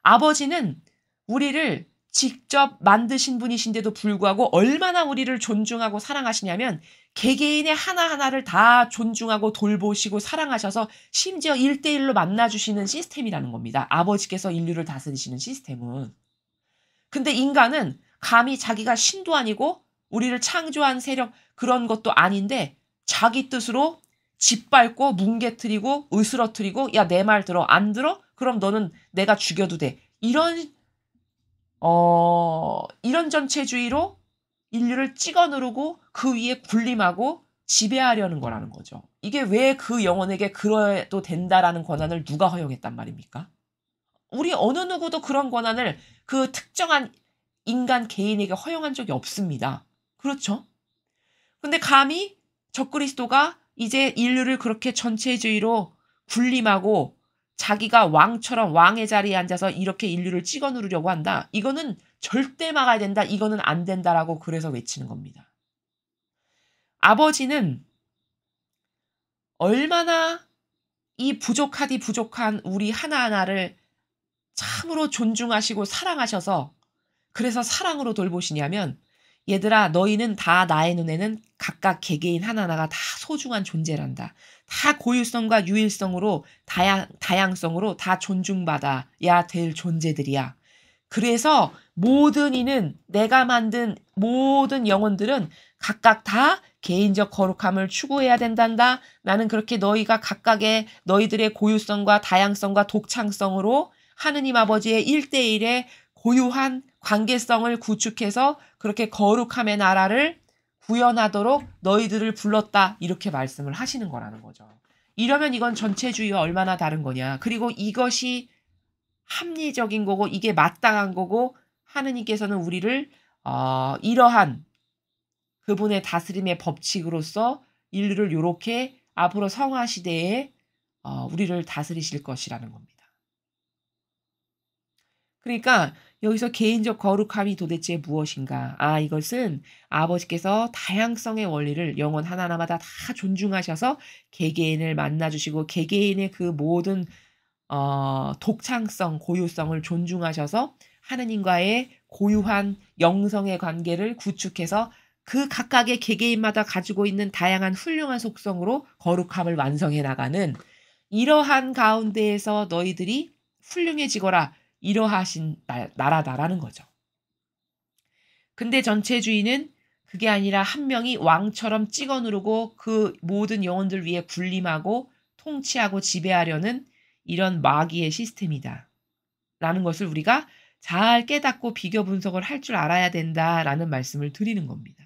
아버지는 우리를 직접 만드신 분이신데도 불구하고 얼마나 우리를 존중하고 사랑하시냐면 개개인의 하나하나를 다 존중하고 돌보시고 사랑하셔서 심지어 1대1로 만나주시는 시스템이라는 겁니다. 아버지께서 인류를 다스리시는 시스템은. 근데 인간은 감히 자기가 신도 아니고 우리를 창조한 세력 그런 것도 아닌데 자기 뜻으로 짓밟고 뭉개뜨리고 으스러뜨리고 야, 내 말 들어. 안 들어? 그럼 너는 내가 죽여도 돼. 이런 전체주의로 인류를 찍어 누르고 그 위에 군림하고 지배하려는 거라는 거죠. 이게 왜 그 영혼에게 그래도 된다라는 권한을 누가 허용했단 말입니까? 우리 어느 누구도 그런 권한을 그 특정한 인간 개인에게 허용한 적이 없습니다. 그렇죠? 근데 감히 적그리스도가 이제 인류를 그렇게 전체주의로 군림하고 자기가 왕처럼 왕의 자리에 앉아서 이렇게 인류를 찍어 누르려고 한다. 이거는 절대 막아야 된다. 이거는 안 된다라고 그래서 외치는 겁니다. 아버지는 얼마나 이 부족한 우리 하나하나를 참으로 존중하시고 사랑하셔서 그래서 사랑으로 돌보시냐면 얘들아 너희는 다 나의 눈에는 각각 개개인 하나하나가 다 소중한 존재란다. 다 고유성과 유일성으로 다양성으로 다 존중받아야 될 존재들이야. 그래서 모든 이는 내가 만든 모든 영혼들은 각각 다 개인적 거룩함을 추구해야 된단다. 나는 그렇게 너희가 각각의 너희들의 고유성과 다양성과 독창성으로 하느님 아버지의 1대1의 고유한 관계성을 구축해서 그렇게 거룩함의 나라를 구현하도록 너희들을 불렀다. 이렇게 말씀을 하시는 거라는 거죠. 이러면 이건 전체주의와 얼마나 다른 거냐. 그리고 이것이 합리적인 거고 이게 마땅한 거고 하느님께서는 우리를 이러한 그분의 다스림의 법칙으로서 인류를 이렇게 앞으로 성화 시대에 우리를 다스리실 것이라는 겁니다. 그러니까 여기서 개인적 거룩함이 도대체 무엇인가? 이것은 아버지께서 다양성의 원리를 영혼 하나하나마다 다 존중하셔서 개개인을 만나주시고 개개인의 그 모든 독창성, 고유성을 존중하셔서 하느님과의 고유한 영성의 관계를 구축해서 그 각각의 개개인마다 가지고 있는 다양한 훌륭한 속성으로 거룩함을 완성해 나가는 이러한 가운데에서 너희들이 훌륭해지거라. 이러하신 나라다라는 거죠. 근데 전체주의는 그게 아니라 한 명이 왕처럼 찍어 누르고 그 모든 영혼들 위에 군림하고 통치하고 지배하려는 이런 마귀의 시스템이다. 라는 것을 우리가 잘 깨닫고 비교 분석을 할 줄 알아야 된다라는 말씀을 드리는 겁니다.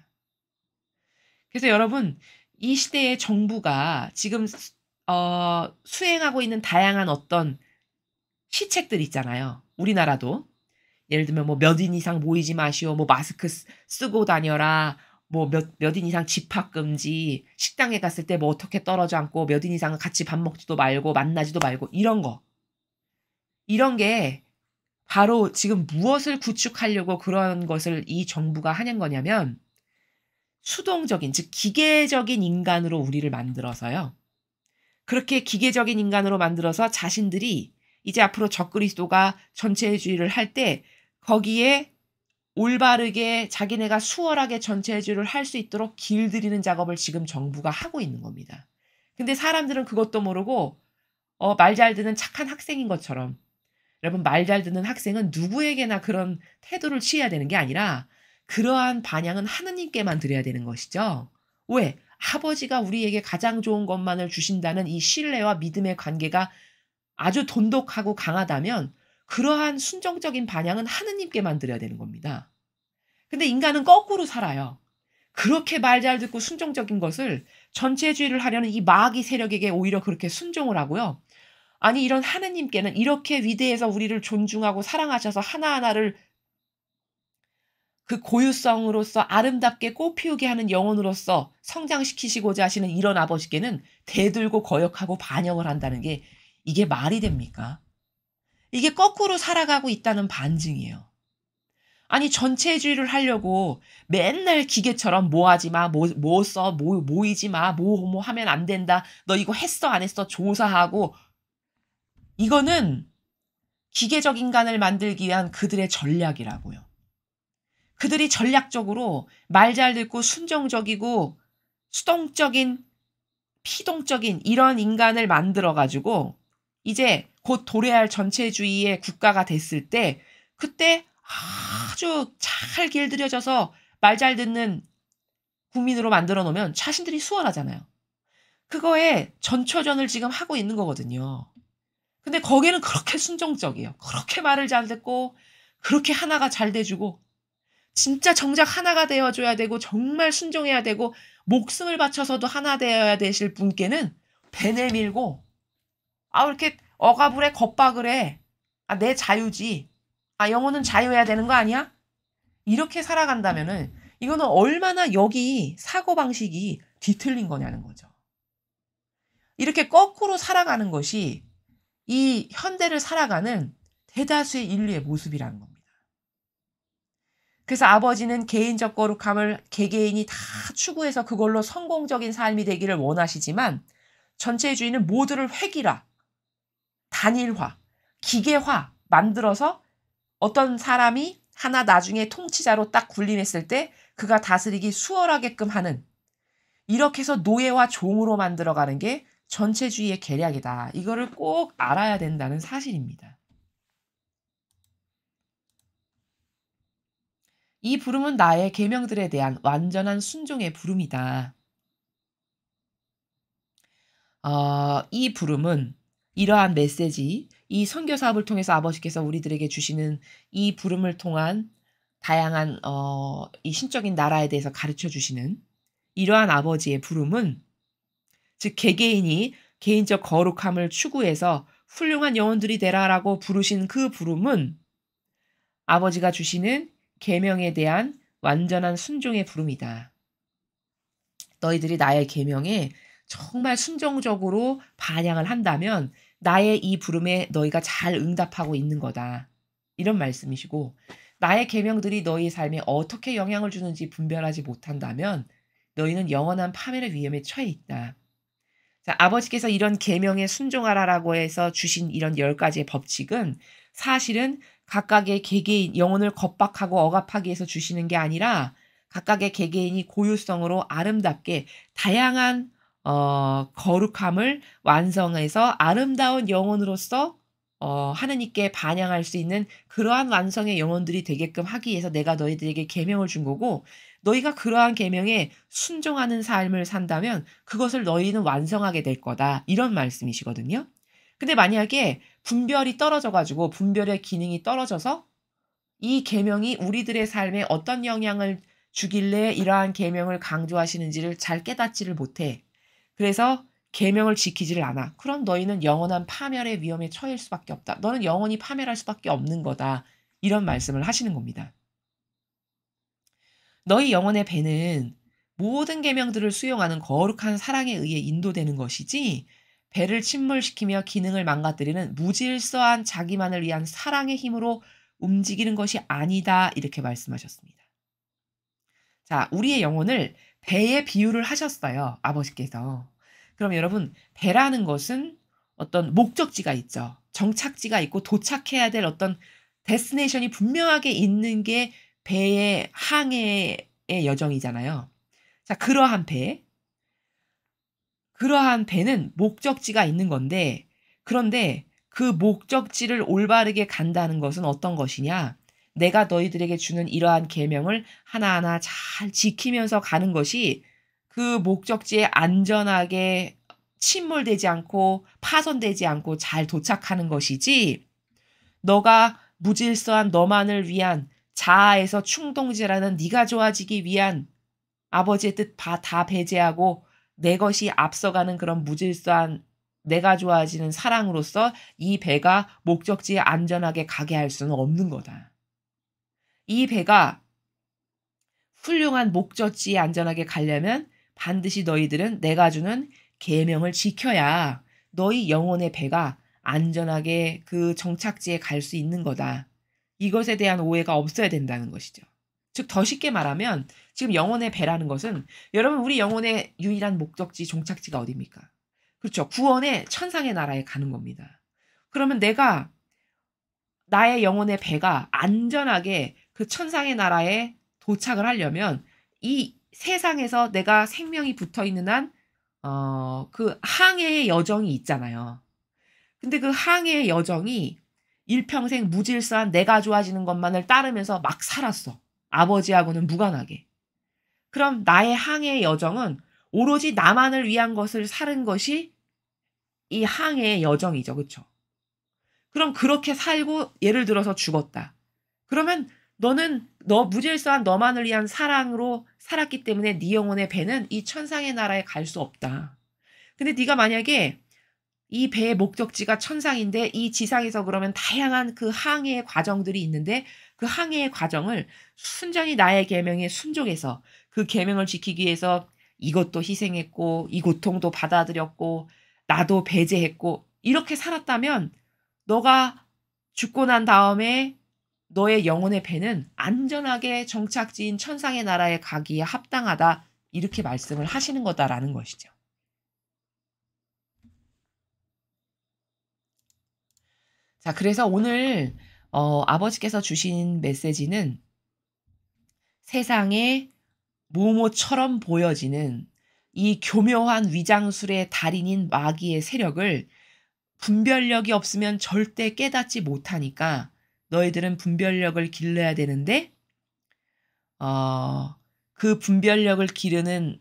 그래서 여러분 이 시대의 정부가 지금 수행하고 있는 다양한 어떤 시책들 있잖아요. 우리나라도. 예를 들면 뭐 "몇 인 이상 모이지 마시오." 뭐 "마스크 쓰고 다녀라." 뭐 몇 인 이상 집합 금지, 식당에 갔을 때 뭐 어떻게 떨어져 앉고 몇 인 이상은 같이 밥 먹지도 말고 만나지도 말고 이런 거. 이런 게 바로 지금 무엇을 구축하려고 그런 것을 이 정부가 하는 거냐면 수동적인 즉 기계적인 인간으로 우리를 만들어서요. 그렇게 기계적인 인간으로 만들어서 자신들이 이제 앞으로 적그리스도가 전체주의를 할 때 거기에 올바르게 자기네가 수월하게 전체주의를 할 수 있도록 길들이는 작업을 지금 정부가 하고 있는 겁니다. 근데 사람들은 그것도 모르고 말 잘 듣는 착한 학생인 것처럼 여러분 말 잘 듣는 학생은 누구에게나 그런 태도를 취해야 되는 게 아니라 그러한 반향은 하느님께만 드려야 되는 것이죠. 왜? 아버지가 우리에게 가장 좋은 것만을 주신다는 이 신뢰와 믿음의 관계가 아주 돈독하고 강하다면 그러한 순종적인 반향은 하느님께만 드려야 되는 겁니다. 근데 인간은 거꾸로 살아요. 그렇게 말 잘 듣고 순종적인 것을 전체주의를 하려는 이 마귀 세력에게 오히려 그렇게 순종을 하고요. 아니 이런 하느님께는 이렇게 위대해서 우리를 존중하고 사랑하셔서 하나하나를 그 고유성으로서 아름답게 꽃피우게 하는 영혼으로서 성장시키시고자 하시는 이런 아버지께는 대들고 거역하고 반역을 한다는 게 이게 말이 됩니까? 이게 거꾸로 살아가고 있다는 반증이에요. 아니 전체주의를 하려고 맨날 기계처럼 뭐 하지 마, 뭐 써, 모이지 마, 뭐 하면 안 된다, 너 이거 했어 안 했어 조사하고 이거는 기계적 인간을 만들기 위한 그들의 전략이라고요. 그들이 전략적으로 말 잘 듣고 순종적이고 수동적인 피동적인 이런 인간을 만들어 가지고 이제 곧 도래할 전체주의의 국가가 됐을 때 그때 아주 잘 길들여져서 말 잘 듣는 국민으로 만들어 놓으면 자신들이 수월하잖아요. 그거에 전초전을 지금 하고 있는 거거든요. 근데 거기는 그렇게 순종적이에요. 그렇게 말을 잘 듣고 그렇게 하나가 잘 돼 주고 진짜 정작 하나가 되어 줘야 되고 정말 순종해야 되고 목숨을 바쳐서도 하나 되어야 되실 분께는 배 내밀고 이렇게 억압을 해 겁박을 해. 내 자유지. 영혼은 자유해야 되는 거 아니야? 이렇게 살아간다면은 이거는 얼마나 여기 사고방식이 뒤틀린 거냐는 거죠. 이렇게 거꾸로 살아가는 것이 이 현대를 살아가는 대다수의 인류의 모습이라는 겁니다. 그래서 아버지는 개인적 거룩함을 개개인이 다 추구해서 그걸로 성공적인 삶이 되기를 원하시지만 전체주의는 모두를 획일화, 단일화, 기계화 만들어서 어떤 사람이 하나 나중에 통치자로 딱 군림했을 때 그가 다스리기 수월하게끔 하는 이렇게 해서 노예와 종으로 만들어가는 게 전체주의의 계략이다. 이거를 꼭 알아야 된다는 사실입니다. 이 부름은 나의 계명들에 대한 완전한 순종의 부름이다. 이 부름은 이러한 메시지, 이 선교 사업을 통해서 아버지께서 우리들에게 주시는 이 부름을 통한 다양한 이 신적인 나라에 대해서 가르쳐 주시는 이러한 아버지의 부름은 즉 개개인이 개인적 거룩함을 추구해서 훌륭한 영혼들이 되라라고 부르신 그 부름은 아버지가 주시는 계명에 대한 완전한 순종의 부름이다. 너희들이 나의 계명에 정말 순종적으로 반영을 한다면 나의 이 부름에 너희가 잘 응답하고 있는 거다. 이런 말씀이시고 나의 계명들이 너희의 삶에 어떻게 영향을 주는지 분별하지 못한다면 너희는 영원한 파멸의 위험에 처해 있다. 자, 아버지께서 이런 계명에 순종하라라고 해서 주신 이런 10가지의 법칙은 사실은 각각의 개개인 영혼을 겁박하고 억압하기 위해서 주시는 게 아니라 각각의 개개인이 고유성으로 아름답게 다양한 거룩함을 완성해서 아름다운 영혼으로서 하느님께 반영할 수 있는 그러한 완성의 영혼들이 되게끔 하기 위해서 내가 너희들에게 계명을 준 거고 너희가 그러한 계명에 순종하는 삶을 산다면 그것을 너희는 완성하게 될 거다. 이런 말씀이시거든요. 근데 만약에 분별이 떨어져 가지고 분별의 기능이 떨어져서 이 계명이 우리들의 삶에 어떤 영향을 주길래 이러한 계명을 강조하시는지를 잘 깨닫지를 못해. 그래서 계명을 지키지를 않아. 그럼 너희는 영원한 파멸의 위험에 처할 수밖에 없다. 너는 영원히 파멸할 수밖에 없는 거다. 이런 말씀을 하시는 겁니다. 너희 영혼의 배는 모든 계명들을 수용하는 거룩한 사랑에 의해 인도되는 것이지 배를 침몰시키며 기능을 망가뜨리는 무질서한 자기만을 위한 사랑의 힘으로 움직이는 것이 아니다. 이렇게 말씀하셨습니다. 자, 우리의 영혼을 배에 비유를 하셨어요. 아버지께서. 그럼 여러분, 배라는 것은 어떤 목적지가 있죠. 정착지가 있고 도착해야 될 어떤 데스티네이션이 분명하게 있는 게 배의 항해의 여정이잖아요. 자, 그러한 배는 목적지가 있는 건데, 그런데 그 목적지를 올바르게 간다는 것은 어떤 것이냐? 내가 너희들에게 주는 이러한 계명을 하나하나 잘 지키면서 가는 것이 그 목적지에 안전하게 침몰되지 않고 파손되지 않고 잘 도착하는 것이지, 너가 무질서한 너만을 위한 자아에서 충동질하는 네가 좋아지기 위한 아버지의 뜻 다 배제하고 내 것이 앞서가는 그런 무질서한 내가 좋아지는 사랑으로서 이 배가 목적지에 안전하게 가게 할 수는 없는 거다. 이 배가 훌륭한 목적지에 안전하게 가려면 반드시 너희들은 내가 주는 계명을 지켜야 너희 영혼의 배가 안전하게 그 정착지에 갈 수 있는 거다. 이것에 대한 오해가 없어야 된다는 것이죠. 즉 더 쉽게 말하면 지금 영혼의 배라는 것은 여러분 우리 영혼의 유일한 목적지 종착지가 어디입니까? 그렇죠. 구원의 천상의 나라에 가는 겁니다. 그러면 내가 나의 영혼의 배가 안전하게 그 천상의 나라에 도착을 하려면 이 세상에서 내가 생명이 붙어 있는 한, 그 항해의 여정이 있잖아요. 근데 그 항해의 여정이 일평생 무질서한 내가 좋아지는 것만을 따르면서 막 살았어. 아버지하고는 무관하게. 그럼 나의 항해의 여정은 오로지 나만을 위한 것을 사는 것이 이 항해의 여정이죠. 그렇죠? 그럼 그렇게 살고 예를 들어서 죽었다. 그러면 너는 너 무질서한 너만을 위한 사랑으로 살았기 때문에 네 영혼의 배는 이 천상의 나라에 갈 수 없다. 근데 네가 만약에 이 배의 목적지가 천상인데 이 지상에서 그러면 다양한 그 항해의 과정들이 있는데 그 항해의 과정을 순전히 나의 계명에 순종해서 그 계명을 지키기 위해서 이것도 희생했고 이 고통도 받아들였고 나도 배제했고 이렇게 살았다면 너가 죽고 난 다음에 너의 영혼의 배는 안전하게 정착지인 천상의 나라에 가기에 합당하다. 이렇게 말씀을 하시는 거다라는 것이죠. 자, 그래서 오늘 아버지께서 주신 메시지는 세상에 모모처럼 보여지는 이 교묘한 위장술의 달인인 마귀의 세력을 분별력이 없으면 절대 깨닫지 못하니까 너희들은 분별력을 길러야 되는데 그 분별력을 기르는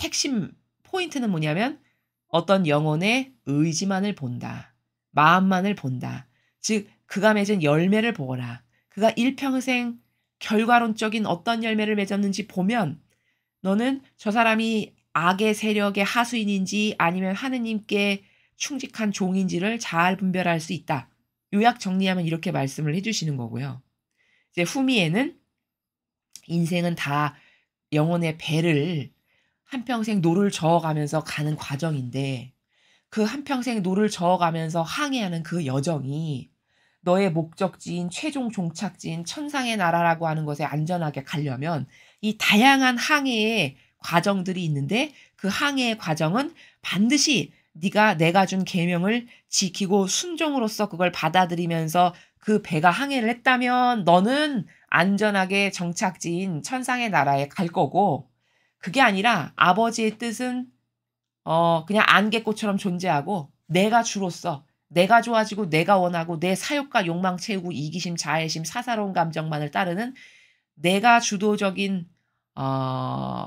핵심 포인트는 뭐냐면 어떤 영혼의 의지만을 본다. 마음만을 본다. 즉 그가 맺은 열매를 보거라. 그가 일평생 결과론적인 어떤 열매를 맺었는지 보면 너는 저 사람이 악의 세력의 하수인인지 아니면 하느님께 충직한 종인지를 잘 분별할 수 있다. 요약 정리하면 이렇게 말씀을 해주시는 거고요. 이제 후미에는 인생은 다 영혼의 배를 한평생 노를 저어가면서 가는 과정인데 그 한평생 노를 저어가면서 항해하는 그 여정이 너의 목적지인 최종 종착지인 천상의 나라라고 하는 것에 안전하게 가려면 이 다양한 항해의 과정들이 있는데 그 항해의 과정은 반드시 네가 내가 준 계명을 지키고 순종으로써 그걸 받아들이면서 그 배가 항해를 했다면 너는 안전하게 정착지인 천상의 나라에 갈 거고 그게 아니라 아버지의 뜻은 그냥 안개꽃처럼 존재하고 내가 주로서 내가 좋아지고 내가 원하고 내 사욕과 욕망 채우고 이기심, 자애심, 사사로운 감정만을 따르는 내가 주도적인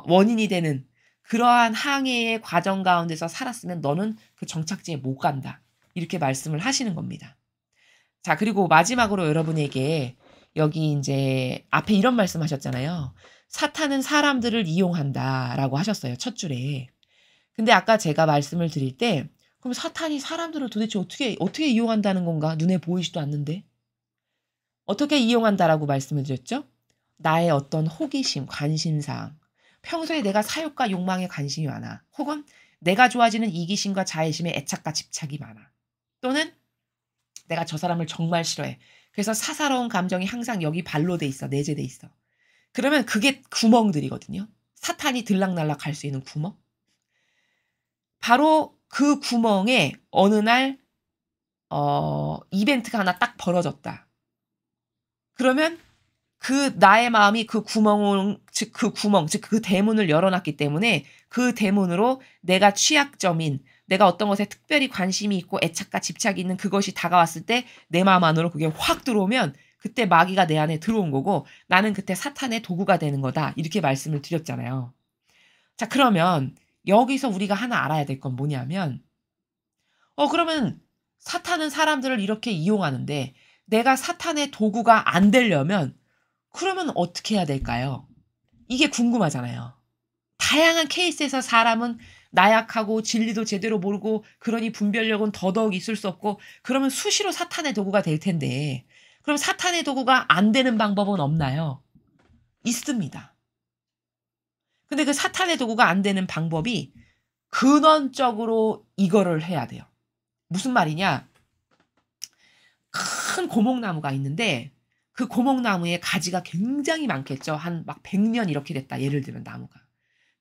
원인이 되는 그러한 항해의 과정 가운데서 살았으면 너는 그 정착지에 못 간다. 이렇게 말씀을 하시는 겁니다. 자, 그리고 마지막으로 여러분에게 여기 이제 앞에 이런 말씀하셨잖아요. 사탄은 사람들을 이용한다라고 하셨어요. 첫 줄에. 근데 아까 제가 말씀을 드릴 때 그럼 사탄이 사람들을 도대체 어떻게 이용한다는 건가? 눈에 보이지도 않는데. 어떻게 이용한다라고 말씀을 드렸죠? 나의 어떤 호기심, 관심사항. 평소에 내가 사욕과 욕망에 관심이 많아. 혹은 내가 좋아지는 이기심과 자애심에 애착과 집착이 많아. 또는 내가 저 사람을 정말 싫어해. 그래서 사사로운 감정이 항상 여기 발로돼 있어. 내재돼 있어. 그러면 그게 구멍들이거든요. 사탄이 들락날락 갈 수 있는 구멍. 바로 그 구멍에 어느 날 이벤트가 하나 딱 벌어졌다. 그러면 그 나의 마음이 그 구멍을 즉 그 구멍 즉 그 대문을 열어놨기 때문에 그 대문으로 내가 취약점인 내가 어떤 것에 특별히 관심이 있고 애착과 집착이 있는 그것이 다가왔을 때 내 마음 안으로 그게 확 들어오면 그때 마귀가 내 안에 들어온 거고 나는 그때 사탄의 도구가 되는 거다. 이렇게 말씀을 드렸잖아요. 자, 그러면 여기서 우리가 하나 알아야 될 건 뭐냐면 그러면 사탄은 사람들을 이렇게 이용하는데 내가 사탄의 도구가 안 되려면 그러면 어떻게 해야 될까요? 이게 궁금하잖아요. 다양한 케이스에서 사람은 나약하고 진리도 제대로 모르고 그러니 분별력은 더더욱 있을 수 없고 그러면 수시로 사탄의 도구가 될 텐데 그럼 사탄의 도구가 안 되는 방법은 없나요? 있습니다. 근데 그 사탄의 도구가 안 되는 방법이 근원적으로 이거를 해야 돼요. 무슨 말이냐? 큰 고목나무가 있는데 그 고목나무에 가지가 굉장히 많겠죠. 한 막 100년 이렇게 됐다. 예를 들면 나무가.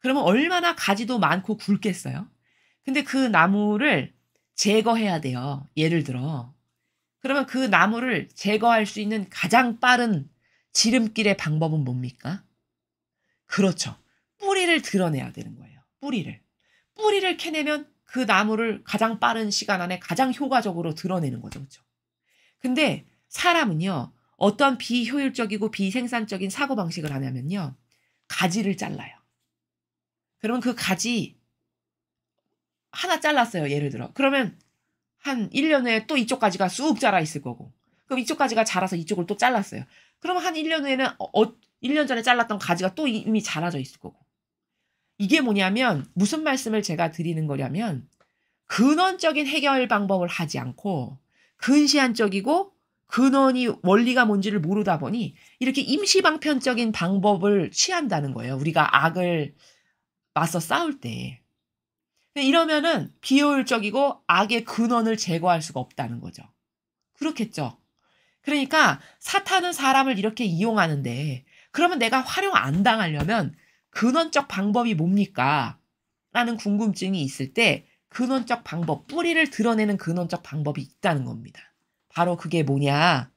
그러면 얼마나 가지도 많고 굵겠어요? 근데 그 나무를 제거해야 돼요. 예를 들어. 그러면 그 나무를 제거할 수 있는 가장 빠른 지름길의 방법은 뭡니까? 그렇죠. 뿌리를 드러내야 되는 거예요. 뿌리를. 뿌리를 캐내면 그 나무를 가장 빠른 시간 안에 가장 효과적으로 드러내는 거죠. 그렇죠? 근데 사람은요. 어떤 비효율적이고 비생산적인 사고방식을 하냐면요. 가지를 잘라요. 그러면 그 가지 하나 잘랐어요. 예를 들어. 그러면 한 1년 후에 또 이쪽 가지가 쑥 자라 있을 거고. 그럼 이쪽 가지가 자라서 이쪽을 또 잘랐어요. 그러면 한 1년 후에는 1년 전에 잘랐던 가지가 또 이미 자라져 있을 거고. 이게 뭐냐면 무슨 말씀을 제가 드리는 거냐면 근원적인 해결 방법을 하지 않고 근시안적이고 근원이 원리가 뭔지를 모르다 보니 이렇게 임시방편적인 방법을 취한다는 거예요. 우리가 악을 맞서 싸울 때. 이러면은 비효율적이고 악의 근원을 제거할 수가 없다는 거죠. 그렇겠죠. 그러니까 사탄은 사람을 이렇게 이용하는데 그러면 내가 활용 안 당하려면 근원적 방법이 뭡니까? 라는 궁금증이 있을 때 근원적 방법, 뿌리를 드러내는 근원적 방법이 있다는 겁니다. 바로 그게 뭐냐?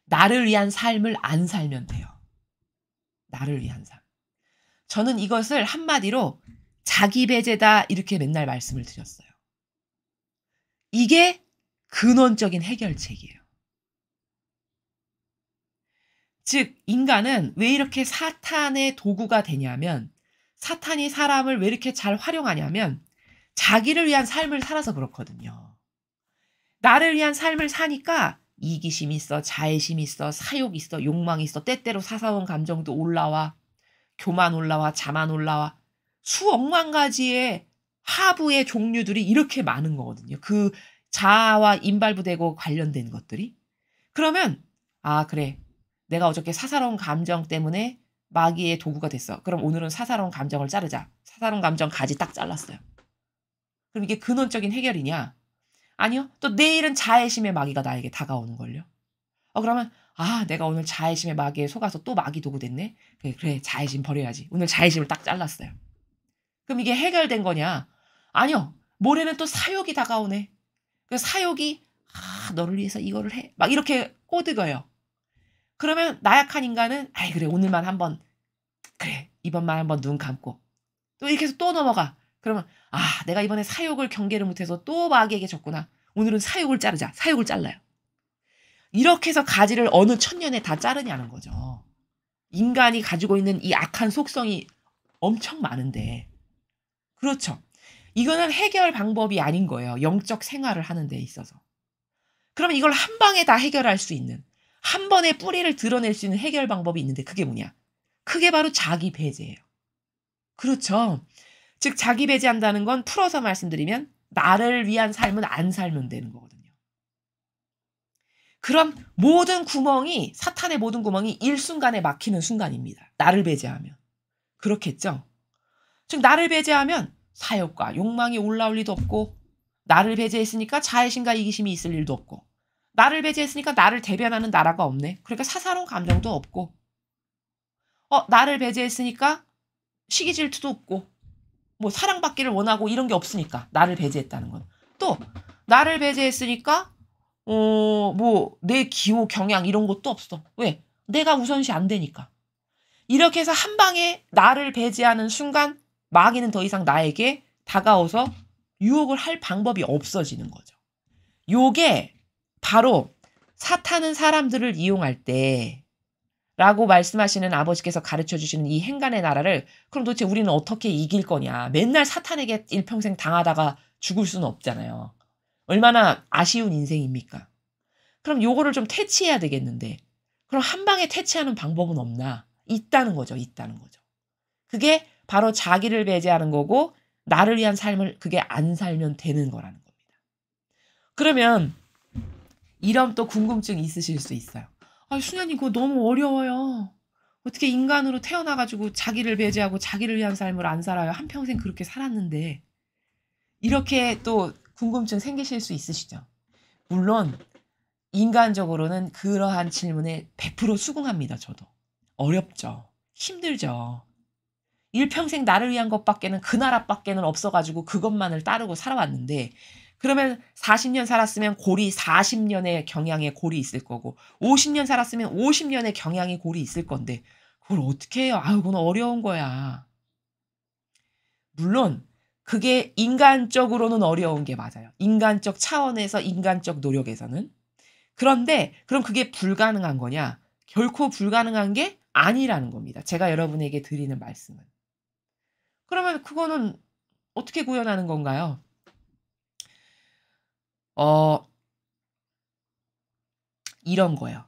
나를 위한 삶을 안 살면 돼요. 나를 위한 삶. 저는 이것을 한마디로 자기 배제다 이렇게 맨날 말씀을 드렸어요. 이게 근원적인 해결책이에요. 즉 인간은 왜 이렇게 사탄의 도구가 되냐면 사탄이 사람을 왜 이렇게 잘 활용하냐면 자기를 위한 삶을 살아서 그렇거든요. 나를 위한 삶을 사니까 이기심이 있어, 자애심이 있어, 사욕이 있어, 욕망이 있어, 때때로 사사로운 감정도 올라와, 교만 올라와, 자만 올라와, 수억만 가지의 하부의 종류들이 이렇게 많은 거거든요. 그 자아와 인발부되고 관련된 것들이. 그러면 아 그래. 내가 어저께 사사로운 감정 때문에 마귀의 도구가 됐어. 그럼 오늘은 사사로운 감정을 자르자. 사사로운 감정 가지 딱 잘랐어요. 그럼 이게 근원적인 해결이냐? 아니요. 또 내일은 자애심의 마귀가 나에게 다가오는걸요. 그러면 내가 오늘 자애심의 마귀에 속아서 또 마귀 도구 됐네. 그래 자애심 버려야지. 오늘 자애심을 딱 잘랐어요. 그럼 이게 해결된 거냐? 아니요. 모레는 또 사욕이 다가오네. 그 사욕이 너를 위해서 이거를 해. 막 이렇게 꼬드겨요. 그러면 나약한 인간은 아이 그래 오늘만 한번 그래 이번만 한번 눈 감고 또 이렇게 해서 또 넘어가. 그러면 내가 이번에 사욕을 경계를 못해서 또 마귀에게 졌구나. 오늘은 사욕을 자르자. 사욕을 잘라요. 이렇게 해서 가지를 어느 천년에 다 자르냐는 거죠. 인간이 가지고 있는 이 악한 속성이 엄청 많은데 그렇죠. 이거는 해결 방법이 아닌 거예요. 영적 생활을 하는 데 있어서. 그러면 이걸 한 방에 다 해결할 수 있는 한 번에 뿌리를 드러낼 수 있는 해결 방법이 있는데 그게 뭐냐? 그게 바로 자기 배제예요. 그렇죠. 즉 자기 배제한다는 건 풀어서 말씀드리면 나를 위한 삶은 안 살면 되는 거거든요. 그럼 모든 구멍이 사탄의 모든 구멍이 일순간에 막히는 순간입니다. 나를 배제하면. 그렇겠죠? 즉 나를 배제하면 사욕과 욕망이 올라올 리도 없고 나를 배제했으니까 자애심과 이기심이 있을 일도 없고 나를 배제했으니까 나를 대변하는 나라가 없네. 그러니까 사사로운 감정도 없고 나를 배제했으니까 시기 질투도 없고 뭐 사랑받기를 원하고 이런 게 없으니까 나를 배제했다는 건. 또 나를 배제했으니까 뭐 내 기호 경향 이런 것도 없어. 왜? 내가 우선시 안 되니까. 이렇게 해서 한 방에 나를 배제하는 순간 마귀는 더 이상 나에게 다가와서 유혹을 할 방법이 없어지는 거죠. 요게 바로 사탄은 사람들을 이용할 때 라고 말씀하시는 아버지께서 가르쳐 주시는 이 행간의 나라를 그럼 도대체 우리는 어떻게 이길 거냐. 맨날 사탄에게 일평생 당하다가 죽을 수는 없잖아요. 얼마나 아쉬운 인생입니까? 그럼 요거를 좀 퇴치해야 되겠는데 그럼 한 방에 퇴치하는 방법은 없나? 있다는 거죠. 있다는 거죠. 그게 바로 자기를 배제하는 거고 나를 위한 삶을 그게 안 살면 되는 거라는 겁니다. 그러면 이런 또 궁금증이 있으실 수 있어요. 수녀님 그거 너무 어려워요. 어떻게 인간으로 태어나가지고 자기를 배제하고 자기를 위한 삶을 안 살아요. 한평생 그렇게 살았는데. 이렇게 또 궁금증 생기실 수 있으시죠. 물론 인간적으로는 그러한 질문에 100% 수긍합니다. 저도. 어렵죠. 힘들죠. 일평생 나를 위한 것밖에는 그 나라밖에는 없어가지고 그것만을 따르고 살아왔는데 그러면 40년 살았으면 골이 40년의 경향의 골이 있을 거고 50년 살았으면 50년의 경향의 골이 있을 건데 그걸 어떻게 해요? 그건 어려운 거야. 물론 그게 인간적으로는 어려운 게 맞아요. 인간적 차원에서 인간적 노력에서는. 그런데 그럼 그게 불가능한 거냐? 결코 불가능한 게 아니라는 겁니다. 제가 여러분에게 드리는 말씀은. 그러면 그거는 어떻게 구현하는 건가요? 이런 거예요.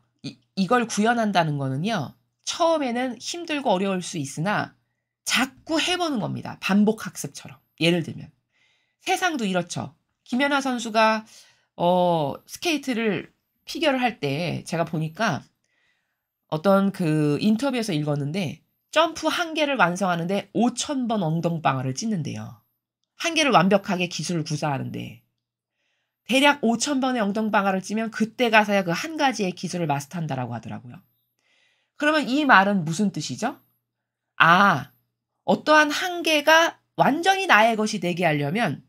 이걸 구현한다는 거는요. 처음에는 힘들고 어려울 수 있으나 자꾸 해보는 겁니다. 반복 학습처럼. 예를 들면 세상도 이렇죠. 김연아 선수가 스케이트를 피겨를 할 때 제가 보니까 어떤 그 인터뷰에서 읽었는데 점프 한 개를 완성하는데 5,000번 엉덩방아를 찢는데요. 한 개를 완벽하게 기술을 구사하는데 대략 5,000번의 엉덩방아를 찌면 그때 가서야 그 한 가지의 기술을 마스터한다라고 하더라고요. 그러면 이 말은 무슨 뜻이죠? 어떠한 한계가 완전히 나의 것이 되게 하려면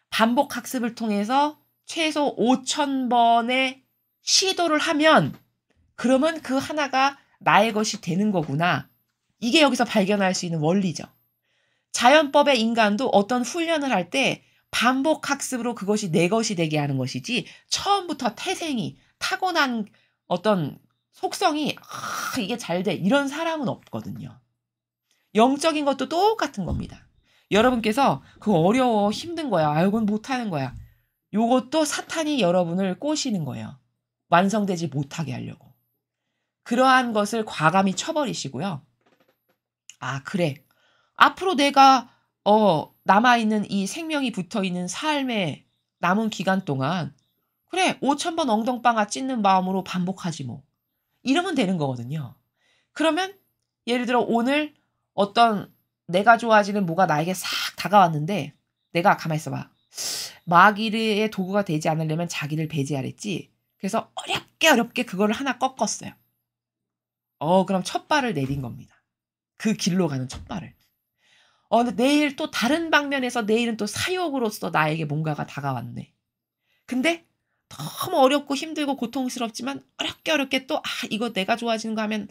반복 학습을 통해서 최소 5,000번의 시도를 하면 그러면 그 하나가 나의 것이 되는 거구나. 이게 여기서 발견할 수 있는 원리죠. 자연법의 인간도 어떤 훈련을 할 때 반복 학습으로 그것이 내 것이 되게 하는 것이지 처음부터 태생이 타고난 어떤 속성이 이게 잘 돼 이런 사람은 없거든요. 영적인 것도 똑같은 겁니다. 여러분께서 그거 어려워 힘든 거야. 이건 못하는 거야. 요것도 사탄이 여러분을 꼬시는 거예요. 완성되지 못하게 하려고. 그러한 것을 과감히 쳐버리시고요. 그래. 앞으로 내가 남아있는 이 생명이 붙어있는 삶의 남은 기간 동안 그래 5,000번 엉덩방아 찢는 마음으로 반복하지 뭐. 이러면 되는 거거든요. 그러면 예를 들어 오늘 어떤 내가 좋아지는 뭐가 나에게 싹 다가왔는데 내가 가만히 있어봐. 마귀의 도구가 되지 않으려면 자기를 배제하랬지. 그래서 어렵게 그거를 하나 꺾었어요. 그럼 첫 발을 내딘 겁니다. 그 길로 가는 첫 발을. 근데 내일 또 다른 방면에서 내일은 또 사욕으로서 나에게 뭔가가 다가왔네. 근데 너무 어렵고 힘들고 고통스럽지만 어렵게 또 이거 내가 좋아지는 거 하면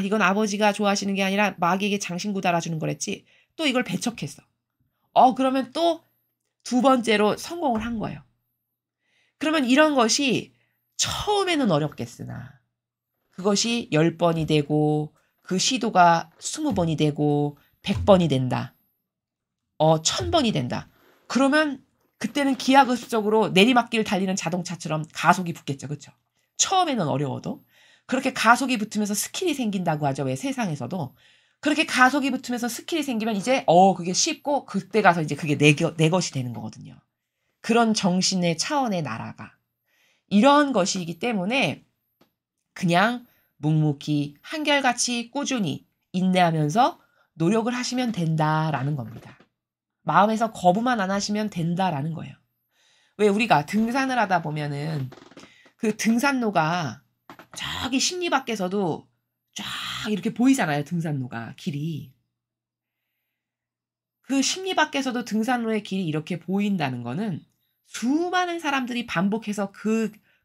이건 아버지가 좋아하시는 게 아니라 마귀에게 장신구 달아주는 거랬지. 또 이걸 배척했어. 그러면 또 두 번째로 성공을 한 거예요. 그러면 이런 것이 처음에는 어렵겠으나 그것이 10번이 되고 그 시도가 20번이 되고 100번이 된다. 1000번이 된다. 그러면 그때는 기하급수적으로 내리막길 달리는 자동차처럼 가속이 붙겠죠. 그렇죠? 처음에는 어려워도 그렇게 가속이 붙으면서 스킬이 생긴다고 하죠. 왜 세상에서도. 그렇게 가속이 붙으면서 스킬이 생기면 이제 그게 쉽고 그때 가서 이제 그게 내 것이 되는 거거든요. 그런 정신의 차원의 나라가 이런 것이기 때문에 그냥 묵묵히 한결같이 꾸준히 인내하면서 노력을 하시면 된다라는 겁니다. 마음에서 거부만 안 하시면 된다라는 거예요. 왜 우리가 등산을 하다 보면은 그 등산로가 저기 심리 밖에서도 쫙 이렇게 보이잖아요. 등산로가 길이. 그 심리 밖에서도 등산로의 길이 이렇게 보인다는 거는 수많은 사람들이 반복해서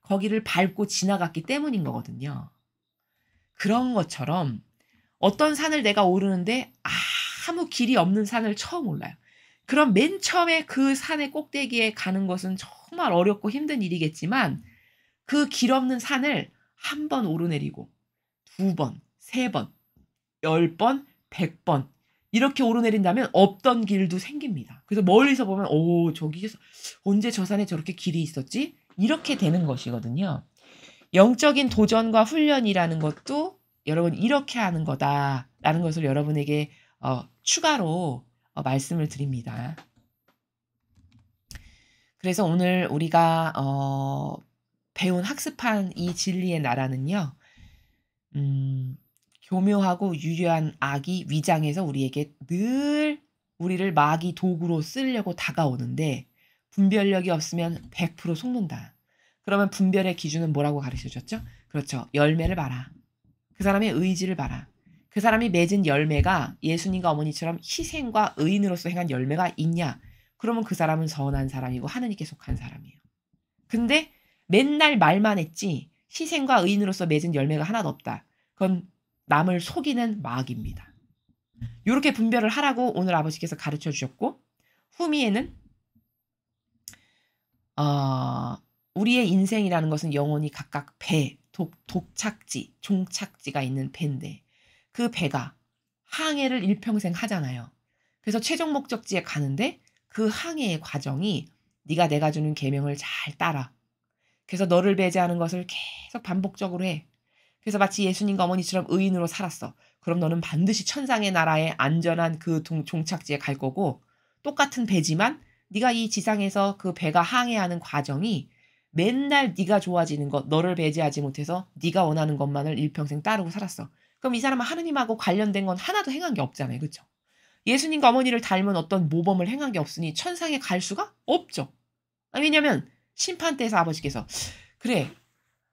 거기를 밟고 지나갔기 때문인 거거든요. 그런 것처럼 어떤 산을 내가 오르는데 아무 길이 없는 산을 처음 올라요. 그럼 맨 처음에 그 산의 꼭대기에 가는 것은 정말 어렵고 힘든 일이겠지만 그 길 없는 산을 한 번 오르내리고 2번, 3번, 10번, 100번 이렇게 오르내린다면 없던 길도 생깁니다. 그래서 멀리서 보면 저기 언제 저 산에 저렇게 길이 있었지? 이렇게 되는 것이거든요. 영적인 도전과 훈련이라는 것도 여러분 이렇게 하는 거다라는 것을 여러분에게 추가로 말씀을 드립니다. 그래서 오늘 우리가 배운 학습한 이 진리의 나라는요. 교묘하고 유려한 악이 위장해서 우리에게 늘 우리를 마귀 도구로 쓰려고 다가오는데 분별력이 없으면 100% 속는다. 그러면 분별의 기준은 뭐라고 가르쳐줬죠? 그렇죠. 열매를 봐라. 그 사람의 의지를 봐라. 그 사람이 맺은 열매가 예수님과 어머니처럼 희생과 의인으로서 행한 열매가 있냐? 그러면 그 사람은 선한 사람이고 하느님께 속한 사람이에요. 근데 맨날 말만 했지 희생과 의인으로서 맺은 열매가 하나도 없다. 그건 남을 속이는 마귀입니다. 이렇게 분별을 하라고 오늘 아버지께서 가르쳐 주셨고 후미에는 우리의 인생이라는 것은 영혼이 각각 배, 독착지, 종착지가 있는 배인데 그 배가 항해를 일평생 하잖아요. 그래서 최종 목적지에 가는데 그 항해의 과정이 네가 내가 주는 계명을 잘 따라. 그래서 너를 배제하는 것을 계속 반복적으로 해. 그래서 마치 예수님과 어머니처럼 의인으로 살았어. 그럼 너는 반드시 천상의 나라에 안전한 그 종착지에 갈 거고 똑같은 배지만 네가 이 지상에서 그 배가 항해하는 과정이 맨날 네가 좋아지는 것, 너를 배제하지 못해서 네가 원하는 것만을 일평생 따르고 살았어. 그럼 이 사람은 하느님하고 관련된 건 하나도 행한 게 없잖아요. 그렇죠? 예수님과 어머니를 닮은 어떤 모범을 행한 게 없으니 천상에 갈 수가 없죠. 왜냐하면 심판대에서 아버지께서 그래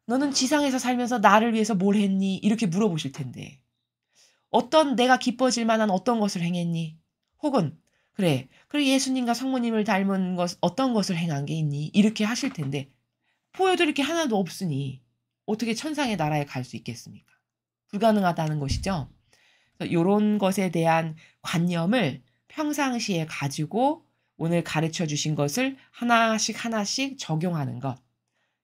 너는 지상에서 살면서 나를 위해서 뭘 했니? 이렇게 물어보실 텐데 어떤 내가 기뻐질 만한 어떤 것을 행했니? 혹은 그래 예수님과 성모님을 닮은 것 어떤 것을 행한 게 있니? 이렇게 하실 텐데 보여드릴 게 하나도 없으니 어떻게 천상의 나라에 갈 수 있겠습니까? 불가능하다는 것이죠. 이런 것에 대한 관념을 평상시에 가지고 오늘 가르쳐 주신 것을 하나씩 적용하는 것.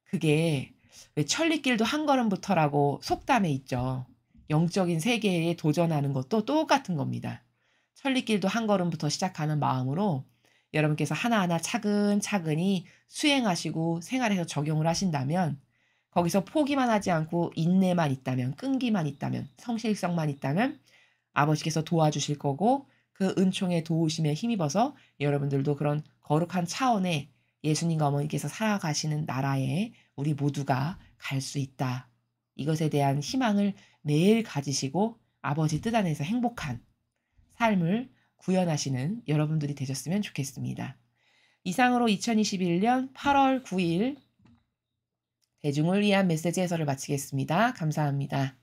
그게 왜 천리길도 한 걸음부터라고 속담에 있죠. 영적인 세계에 도전하는 것도 똑같은 겁니다. 천리길도 한 걸음부터 시작하는 마음으로 여러분께서 하나하나 차근차근히 수행하시고 생활에서 적용을 하신다면 거기서 포기만 하지 않고 인내만 있다면 끈기만 있다면 성실성만 있다면 아버지께서 도와주실 거고 그 은총의 도우심에 힘입어서 여러분들도 그런 거룩한 차원의 예수님과 어머니께서 살아가시는 나라에 우리 모두가 갈 수 있다. 이것에 대한 희망을 매일 가지시고 아버지 뜻 안에서 행복한 삶을 구현하시는 여러분들이 되셨으면 좋겠습니다. 이상으로 2021년 8월 9일 대중을 위한 메시지 해설을 마치겠습니다. 감사합니다.